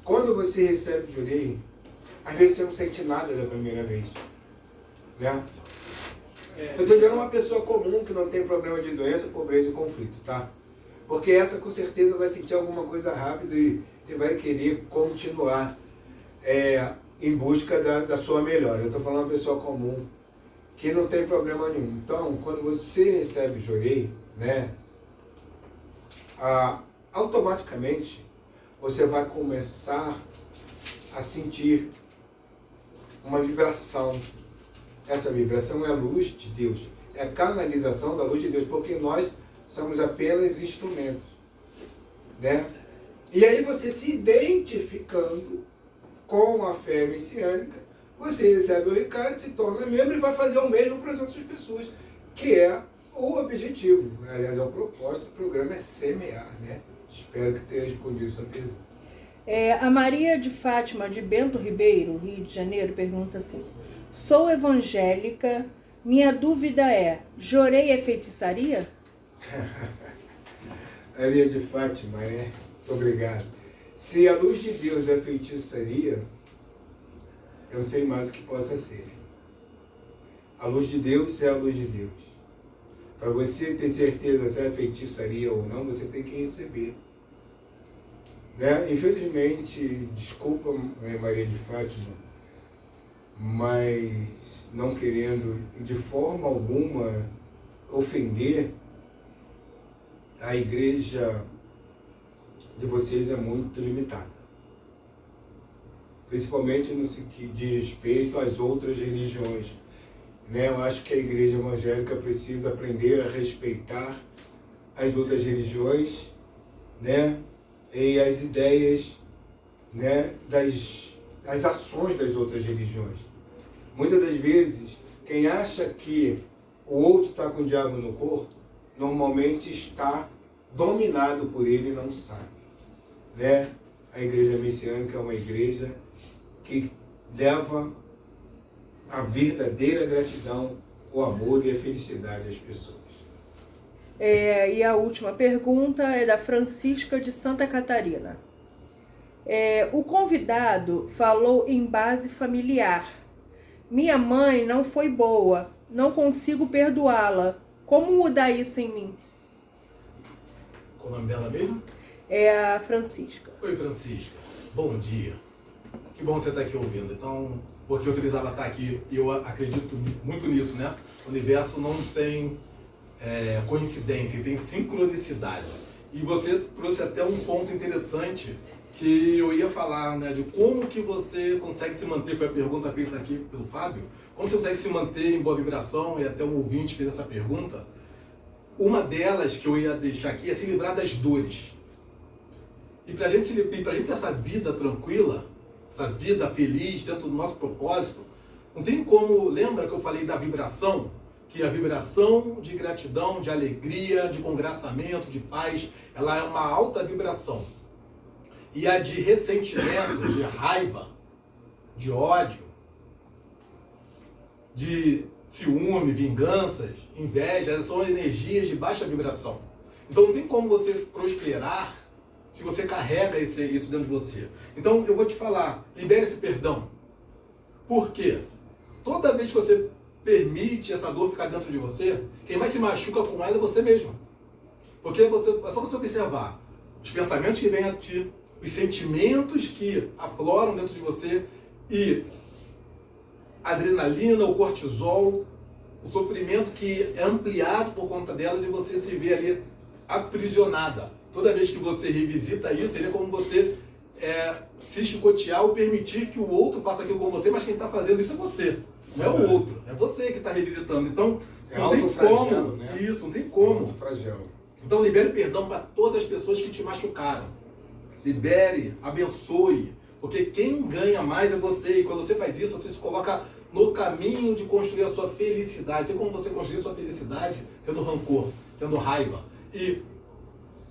Quando você recebe o Jurei, às vezes você não sente nada da primeira vez, né? Eu estou dizendo uma pessoa comum que não tem problema de doença, pobreza e conflito, tá? Porque essa com certeza vai sentir alguma coisa rápida e vai querer continuar em busca da sua melhora. Eu estou falando uma pessoa comum que não tem problema nenhum. Então, quando você recebe o Jorei, né, automaticamente você vai começar a sentir uma vibração. Essa vibração é a luz de Deus, é a canalização da luz de Deus, porque nós somos apenas instrumentos, né? E aí você se identificando com a fé messiânica, você recebe o recado, se torna membro e vai fazer o mesmo para as outras pessoas, que é o objetivo. Aliás, é o propósito do programa, é semear, né? Espero que tenha respondido a sua pergunta. A Maria de Fátima, de Bento Ribeiro, Rio de Janeiro, pergunta assim: sou evangélica, minha dúvida é, Jorei é feitiçaria? Maria de Fátima, né? Muito obrigado. Se a luz de Deus é feitiçaria, eu não sei mais o que possa ser. A luz de Deus é a luz de Deus. Para você ter certeza se é feitiçaria ou não, você tem que receber. Né? Infelizmente, desculpa, Maria de Fátima, mas não querendo de forma alguma ofender, a igreja de vocês é muito limitada. Principalmente no que diz respeito às outras religiões. Né? Eu acho que a igreja evangélica precisa aprender a respeitar as outras religiões, né? E as ideias, né? das ações das outras religiões. Muitas das vezes, quem acha que o outro está com o diabo no corpo, normalmente está dominado por ele e não sabe. Né? A igreja messiânica é uma igreja que leva a verdadeira gratidão, o amor e a felicidade às pessoas. E a última pergunta é da Francisca de Santa Catarina. O convidado falou em base familiar. Minha mãe não foi boa, não consigo perdoá-la. Como mudar isso em mim? Qual o nome dela mesmo? É a Francisca. Oi, Francisca. Bom dia. Que bom você estar aqui ouvindo. Então, porque você precisava estar aqui, e eu acredito muito nisso, né? O universo não tem coincidência, tem sincronicidade. E você trouxe até um ponto interessante que eu ia falar, né? De como que você consegue se manter, foi a pergunta feita aqui pelo Fábio, como você consegue se manter em boa vibração, e até um ouvinte fez essa pergunta, uma delas que eu ia deixar aqui é se livrar das dores. E para a gente ter essa vida tranquila, essa vida feliz dentro do nosso propósito, não tem como... Lembra que eu falei da vibração? Que a vibração de gratidão, de alegria, de congraçamento, de paz, ela é uma alta vibração. E a de ressentimento, de raiva, de ódio, de ciúme, vinganças, inveja, essas são energias de baixa vibração. Então não tem como você prosperar se você carrega isso dentro de você. Então eu vou te falar, libere esse perdão. Por quê? Toda vez que você permite essa dor ficar dentro de você, quem mais se machuca com ela é você mesmo. Porque é só você observar os pensamentos que vêm a ti, os sentimentos que afloram dentro de você e a adrenalina, o cortisol, o sofrimento que é ampliado por conta delas e você se vê ali aprisionada. Toda vez que você revisita isso, seria como você se chicotear ou permitir que o outro faça aquilo com você, mas quem está fazendo isso é você, não é o outro, é você que está revisitando. Então, não tem como, né? Isso, não tem como. Então, libere perdão para todas as pessoas que te machucaram. Libere, abençoe, porque quem ganha mais é você, e quando você faz isso, você se coloca no caminho de construir a sua felicidade. Tem como você construir a sua felicidade tendo rancor, tendo raiva. E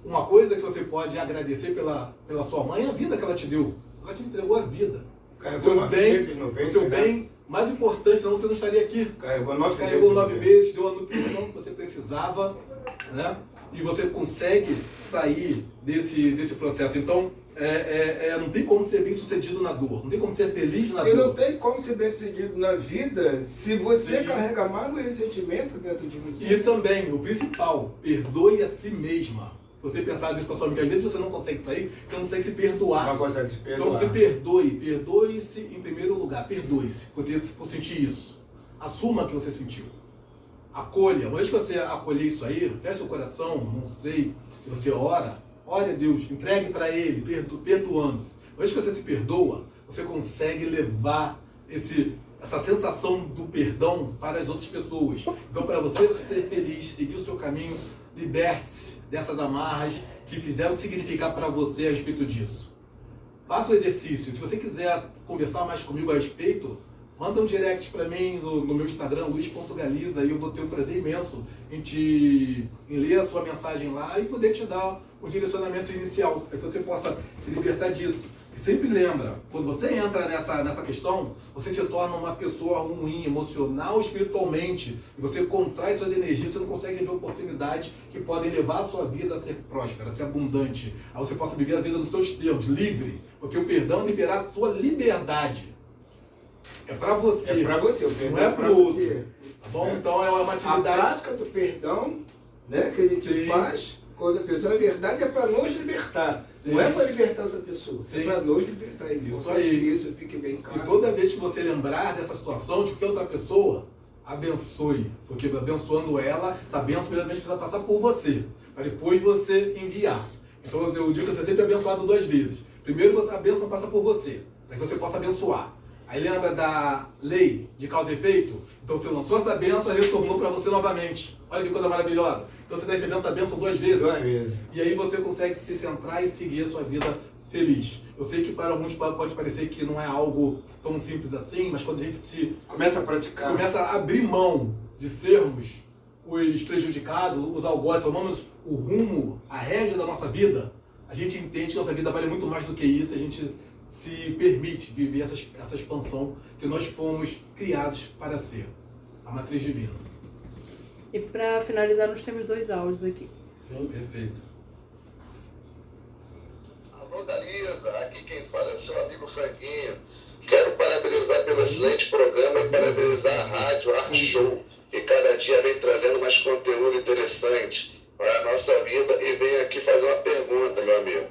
uma coisa que você pode agradecer pela sua mãe é a vida que ela te deu. Ela te entregou a vida. O seu bem mais importante, senão você não estaria aqui. Carregou 9 vezes, deu a nutrição que você precisava, né? E você consegue sair desse processo. Então, não tem como ser bem sucedido na dor, não tem como ser feliz na dor. E não tem como ser bem sucedido na vida se você carrega mágoa e ressentimento dentro de você. E também, o principal, perdoe a si mesma. Por ter pensado isso com a sua amiga, às vezes você não consegue sair, você não consegue se perdoar. Não consegue se perdoar. Então se perdoe-se em primeiro lugar, perdoe-se por sentir isso. Assuma que você sentiu. Acolha. Uma vez que você acolher isso aí, feche o coração, não sei, se você ore a Deus, entregue para Ele, perdoando-se. Uma vez que você se perdoa, você consegue levar essa sensação do perdão para as outras pessoas. Então, para você ser feliz, seguir o seu caminho, liberte-se dessas amarras que fizeram significar para você a respeito disso. Faça o exercício. Se você quiser conversar mais comigo a respeito, manda um direct para mim no meu Instagram, luis.galiza, e eu vou ter um prazer imenso em ler a sua mensagem lá e poder te dar o direcionamento inicial, para que você possa se libertar disso. E sempre lembra, quando você entra nessa questão, você se torna uma pessoa ruim, emocional, espiritualmente, e você contrai suas energias, você não consegue ver oportunidades que podem levar a sua vida a ser próspera, a ser abundante, a você possa viver a vida nos seus termos, livre, porque o perdão é liberar a sua liberdade. É para você. É para você, o perdão não é para o outro. Você. Tá bom? Então é uma atividade... A prática do perdão, né, que a gente faz quando a pessoa, na verdade, é para nos libertar. Sim. Não é para libertar outra pessoa, é para nos libertar. Isso aí. Que isso fique bem claro. E toda vez que você lembrar dessa situação de qualquer outra pessoa, abençoe. Porque abençoando ela, essa bênção primeiramente precisa passar por você, para depois você enviar. Então eu digo que você é sempre abençoado 2 vezes. Primeiro a bênção passa por você, para que você possa abençoar. Aí lembra da lei de causa e efeito? Então você lançou essa bênção e retornou para você novamente. Olha que coisa maravilhosa. Então você está recebendo essa bênção 2 vezes. 2 vezes. E aí você consegue se centrar e seguir a sua vida feliz. Eu sei que para alguns pode parecer que não é algo tão simples assim, mas quando a gente começa a praticar, começa a abrir mão de sermos os prejudicados, os algozes, tomamos o rumo, a rédea da nossa vida, a gente entende que nossa vida vale muito mais do que isso, a gente se permite viver essa expansão que nós fomos criados para ser, a matriz divina. E para finalizar, nós temos 2 áudios aqui. Sim, perfeito. Alô, Galiza, aqui quem fala é seu amigo Franquinho. Quero parabenizar pelo excelente programa e parabenizar a rádio Art Show, que cada dia vem trazendo mais conteúdo interessante para a nossa vida, e venho aqui fazer uma pergunta, meu amigo.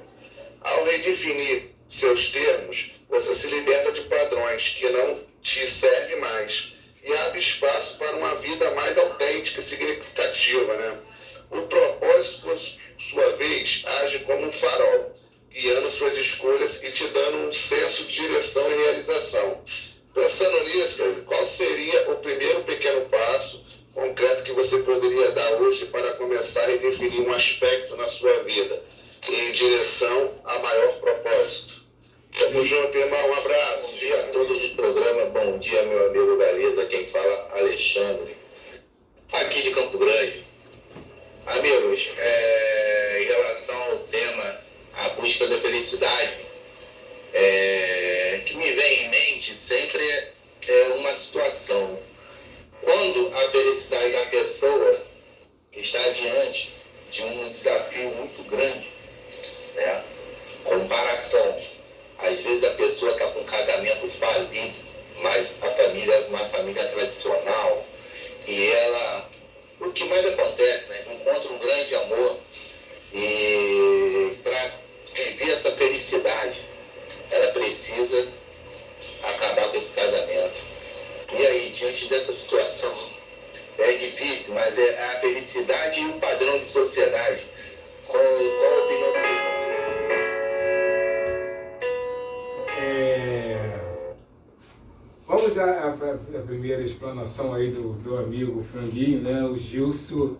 Ao redefinir seus termos, você se liberta de padrões que não te servem mais e abre espaço para uma vida mais autêntica e significativa, né? O propósito, por sua vez, age como um farol, guiando suas escolhas e te dando um senso de direção e realização. Pensando nisso, qual seria o primeiro pequeno passo concreto que você poderia dar hoje para começar a definir um aspecto na sua vida em direção a maior propósito? Tamo junto, irmão. Um abraço. Bom dia a todos do programa. Bom dia, meu amigo Galeza. Quem fala, Alexandre. Aqui de Campo Grande. Amigos, em relação ao tema, a busca da felicidade, que me vem em mente sempre é uma situação. Quando a felicidade da pessoa está diante de um desafio muito grande, né? Comparação. Às vezes a pessoa está com um casamento falido, mas a família é uma família tradicional, e ela, o que mais acontece, né? Encontra um grande amor, e para viver essa felicidade, ela precisa acabar com esse casamento. E aí, diante dessa situação, é difícil, mas é a felicidade e o padrão de sociedade. Qual a opinião do senhor? Vamos dar a primeira explanação aí do meu amigo Franguinho, né? O Gilson.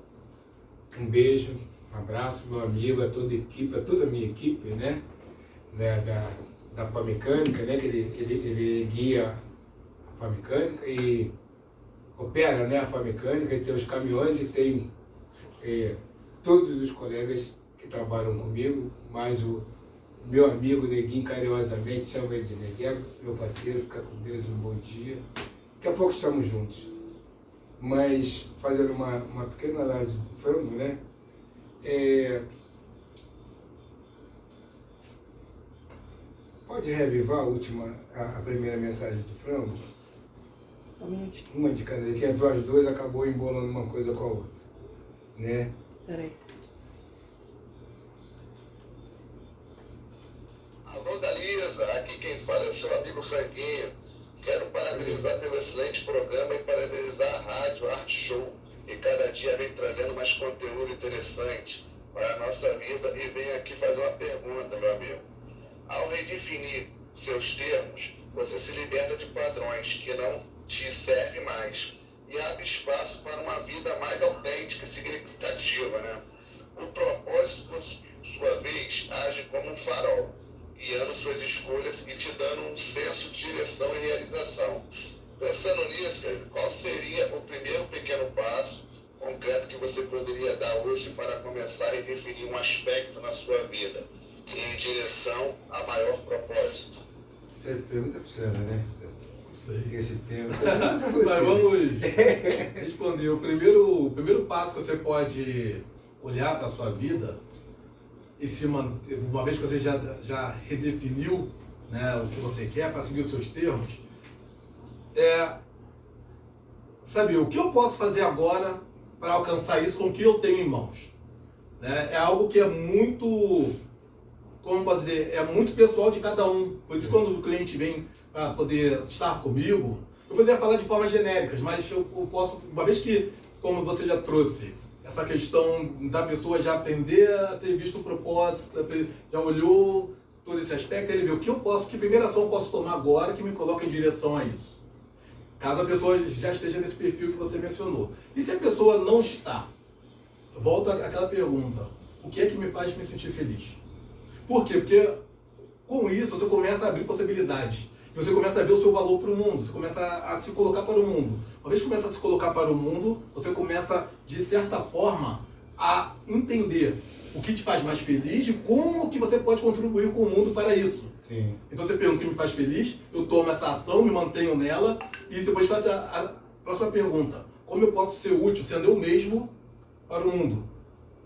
Um beijo, um abraço, meu amigo, a toda a equipe, a toda a minha equipe, né? Da Pamecânica, né? Que ele guia a Pamecânica e opera, né, a Pamecânica, e tem os caminhões e tem todos os colegas que trabalham comigo, mais o meu amigo Neguinho, carinhosamente chama ele de Neguinho, meu parceiro, fica com Deus, um bom dia. Daqui a pouco estamos juntos. Mas fazendo uma pequena análise do frango, né? Pode reavivar a primeira mensagem do frango? Só um minutinho. Uma de cada vez, que entrou as duas, acabou embolando uma coisa com a outra, né? Peraí. Alô, Galeza, aqui quem fala é seu amigo Franguinho. Quero parabenizar pelo excelente programa e parabenizar a rádio Art Show, que cada dia vem trazendo mais conteúdo interessante para a nossa vida, e venho aqui fazer uma pergunta, meu amigo. Ao redefinir seus termos, você se liberta de padrões que não te servem mais e abre espaço para uma vida mais autêntica e significativa, né? O propósito, por sua vez, age como um farol, guiando suas escolhas e te dando um senso de direção e realização. Pensando nisso, qual seria o primeiro pequeno passo concreto que você poderia dar hoje para começar a definir um aspecto na sua vida em direção a maior propósito? Você pergunta para o César, né? Sei. Esse tema. Mas vamos responder. O primeiro passo que você pode olhar para a sua vida, e se manter, uma vez que você já redefiniu, né, o que você quer, para seguir os seus termos, é saber o que eu posso fazer agora para alcançar isso com o que eu tenho em mãos. Né? É algo que é muito, como posso dizer, é muito pessoal de cada um. Por isso, quando o cliente vem para poder estar comigo, eu poderia falar de formas genéricas, mas eu posso, uma vez que, como você já trouxe, essa questão da pessoa já aprender a ter visto o propósito, já olhou todo esse aspecto, ele vê o que eu posso, que primeira ação eu posso tomar agora que me coloca em direção a isso. Caso a pessoa já esteja nesse perfil que você mencionou. E se a pessoa não está? Volta àquela pergunta, o que é que me faz me sentir feliz? Por quê? Porque com isso você começa a abrir possibilidades. Você começa a ver o seu valor para o mundo, você começa a se colocar para o mundo. Uma vez que começa a se colocar para o mundo, você começa, de certa forma, a entender o que te faz mais feliz e como que você pode contribuir com o mundo para isso. Sim. Então você pergunta o que me faz feliz, eu tomo essa ação, me mantenho nela e depois faço a próxima pergunta. Como eu posso ser útil, sendo eu mesmo, para o mundo?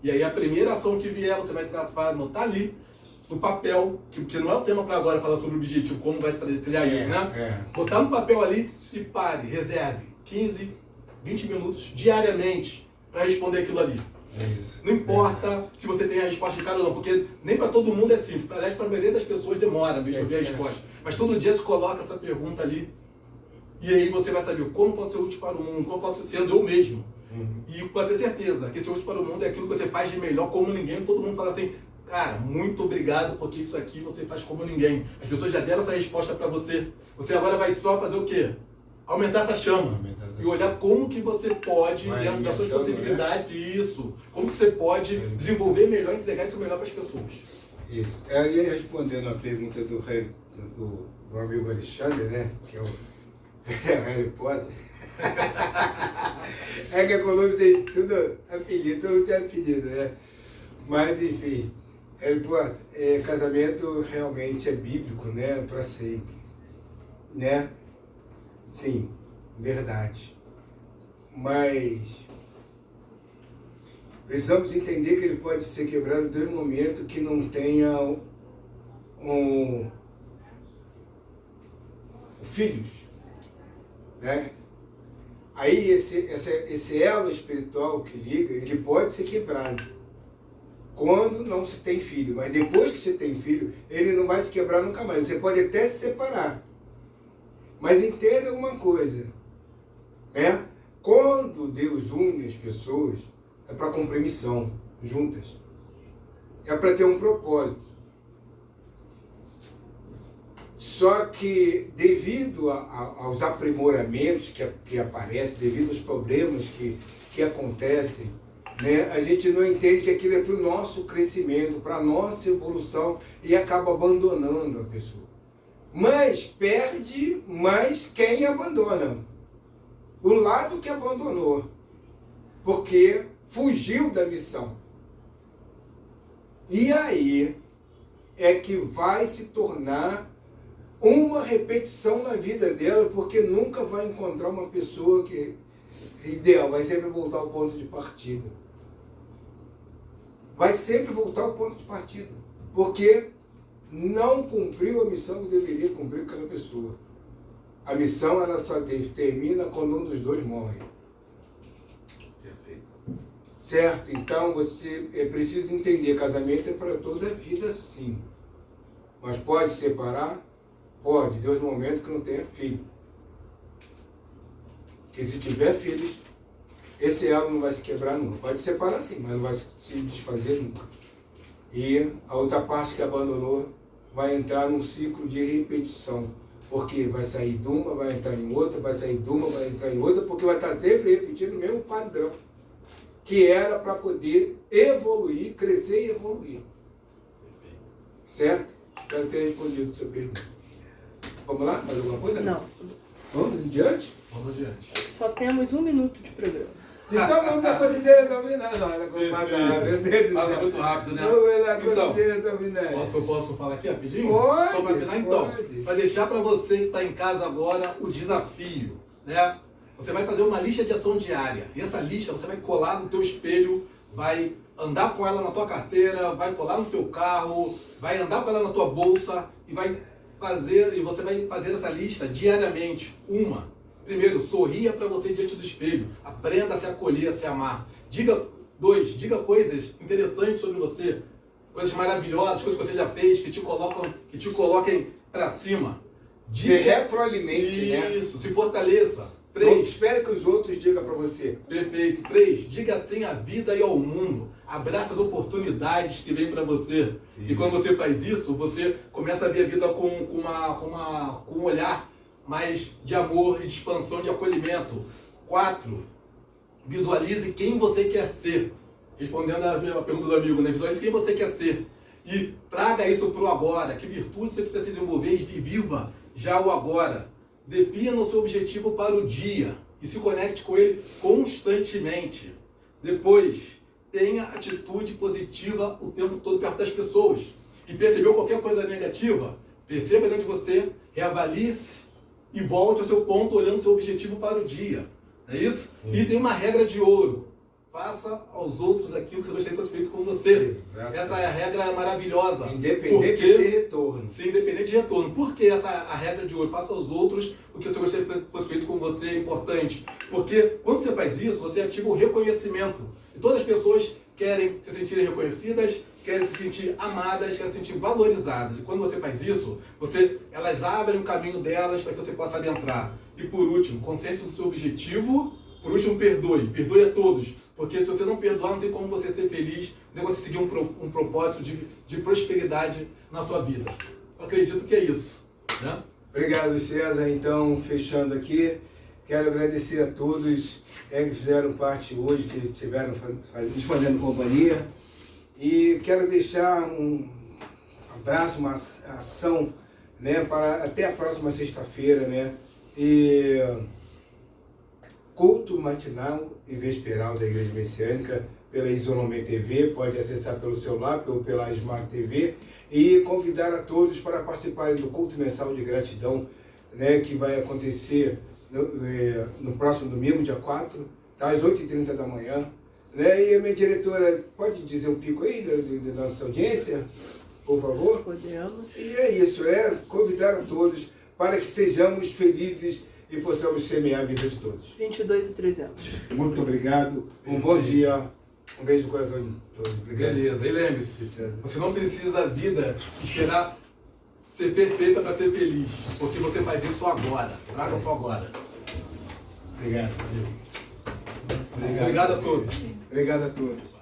E aí a primeira ação que vier, você vai anotar ali, no papel, que não é o tema para agora falar sobre o objetivo, como vai trilhar isso, né? Botar no papel ali e pare, reserve 15, 20 minutos diariamente para responder aquilo ali. Isso. Não importa se você tem a resposta de cara ou não, porque nem para todo mundo é simples. Aliás, para a maioria das pessoas demora mesmo ver a resposta. Mas todo dia você coloca essa pergunta ali e aí você vai saber como posso ser útil para o mundo, como posso ser eu mesmo. E pode ter certeza que ser útil para o mundo é aquilo que você faz de melhor como ninguém. Todo mundo fala assim, cara, muito obrigado porque isso aqui você faz como ninguém. As pessoas já deram essa resposta para você. Você agora vai só fazer o quê? aumentar essa chama. E olhar como que você pode, dentro das suas possibilidades, isso, como que você pode desenvolver melhor, entregar isso melhor para as pessoas. Isso. Aí, respondendo a pergunta do amigo Alexandre, né, que é o Harry Potter, é que a Colômbia tem tudo apelido, todo tem apelido, né? Mas, enfim, Harry Potter, casamento realmente é bíblico, né, para sempre, né? Sim, verdade. Mas precisamos entender que ele pode ser quebrado desde o momento que não tenha filhos, né? Aí esse elo espiritual que liga, ele pode ser quebrado quando não se tem filho, mas depois que você tem filho, ele não vai se quebrar nunca mais. Você pode até se separar, mas entenda uma coisa, né? Quando Deus une as pessoas, é para cumprir missão juntas, é para ter um propósito. Só que devido aos aprimoramentos que aparecem, devido aos problemas que acontecem, né, a gente não entende que aquilo é para o nosso crescimento, para a nossa evolução, e acaba abandonando a pessoa. Mas perde mais quem abandona. O lado que abandonou, porque fugiu da missão. E aí é que vai se tornar uma repetição na vida dela, porque nunca vai encontrar uma pessoa que ideal, vai sempre voltar ao ponto de partida. Vai sempre voltar ao ponto de partida, porque não cumpriu a missão que deveria cumprir com aquela pessoa. A missão, ela só termina quando um dos dois morre. Perfeito. Certo? Então, você precisa entender, casamento é para toda a vida, sim. Mas pode separar? Pode, Deus no momento que não tenha filho. Porque se tiver filhos, esse elo não vai se quebrar nunca. Pode separar sim, mas não vai se desfazer nunca. E a outra parte que abandonou vai entrar num ciclo de repetição. Porque vai sair de uma, vai entrar em outra, vai sair de uma, vai entrar em outra, porque vai estar sempre repetindo o mesmo padrão. Que era para poder evoluir, crescer e evoluir. Certo? Espero ter respondido a sua pergunta. Vamos lá? Mais alguma coisa? Não. Vamos em diante? Vamos adiante. Só temos 1 minuto de programa. Então vamos à consideração final. Meu Deus do Passa céu. muito rápido, né? Vamos à Então, consideração final. posso falar aqui rapidinho? Pode, Só para final, então. pode. Para deixar para você que está em casa agora o desafio, né? Você vai fazer uma lista de ação diária. E essa lista você vai colar no teu espelho, vai andar com ela na tua carteira, vai colar no teu carro, vai andar com ela na tua bolsa e você vai fazer essa lista diariamente. Primeiro, sorria para você diante do espelho. Aprenda a se acolher, a se amar. Diga coisas interessantes sobre você, coisas maravilhosas, coisas que você já fez, que te coloquem para cima. Se retroalimente, né? Isso, se fortaleça. Não 3. espere que os outros digam para você. Perfeito. 3. Diga sim à vida e ao mundo. Abraça as oportunidades que vêm para você. Sim. E quando você faz isso, você começa a ver a vida com um olhar mais de amor e de expansão, de acolhimento. 4. Visualize quem você quer ser. Respondendo a pergunta do amigo, né? Visualize quem você quer ser. E traga isso para o agora. Que virtude você precisa se desenvolver e viva já o agora. Defina o seu objetivo para o dia e se conecte com ele constantemente. Depois, tenha atitude positiva o tempo todo perto das pessoas. E percebeu qualquer coisa negativa? Perceba dentro de você, reavalie-se e volte ao seu ponto olhando o seu objetivo para o dia. É isso? E tem uma regra de ouro. Faça aos outros aquilo que você gostaria que fosse feito com você. Exato. Essa é a regra maravilhosa. Independente de retorno. Sim, independente de retorno. Por que a regra de ouro? Faça aos outros o que você gostaria que fosse feito com você é importante. Porque quando você faz isso, você ativa o reconhecimento. E todas as pessoas querem se sentirem reconhecidas, querem se sentir amadas, querem se sentir valorizadas. E quando você faz isso, elas abrem o caminho delas para que você possa adentrar. E por último, consciente do seu objetivo. Por último, perdoe a todos. Porque se você não perdoar, não tem como você ser feliz, não tem como você seguir um propósito de prosperidade na sua vida. Eu acredito que é isso, né? Obrigado, César. Então, fechando aqui, Quero agradecer a todos que fizeram parte hoje, que estiveram nos fazendo companhia. E quero deixar um abraço, uma ação, né, para até a próxima sexta-feira, né? E culto matinal e vesperal da Igreja Messiânica pela Isonomé TV, pode acessar pelo celular ou pela Smart TV, e convidar a todos para participarem do culto mensal de gratidão, né, que vai acontecer no próximo domingo, dia 4, tá, às 8h30 da manhã. Né? E a minha diretora, pode dizer o pico aí da nossa audiência, por favor? Podemos. E é isso, convidar a todos para que sejamos felizes e possamos semear a vida de todos. 22.300. Muito obrigado, um bom dia, um beijo no coração de todos. Obrigado. Beleza, e lembre-se, você não precisa a vida esperar ser perfeita para ser feliz, porque você faz isso agora, traga para agora. Obrigado. Obrigado a todos. Obrigado a todos.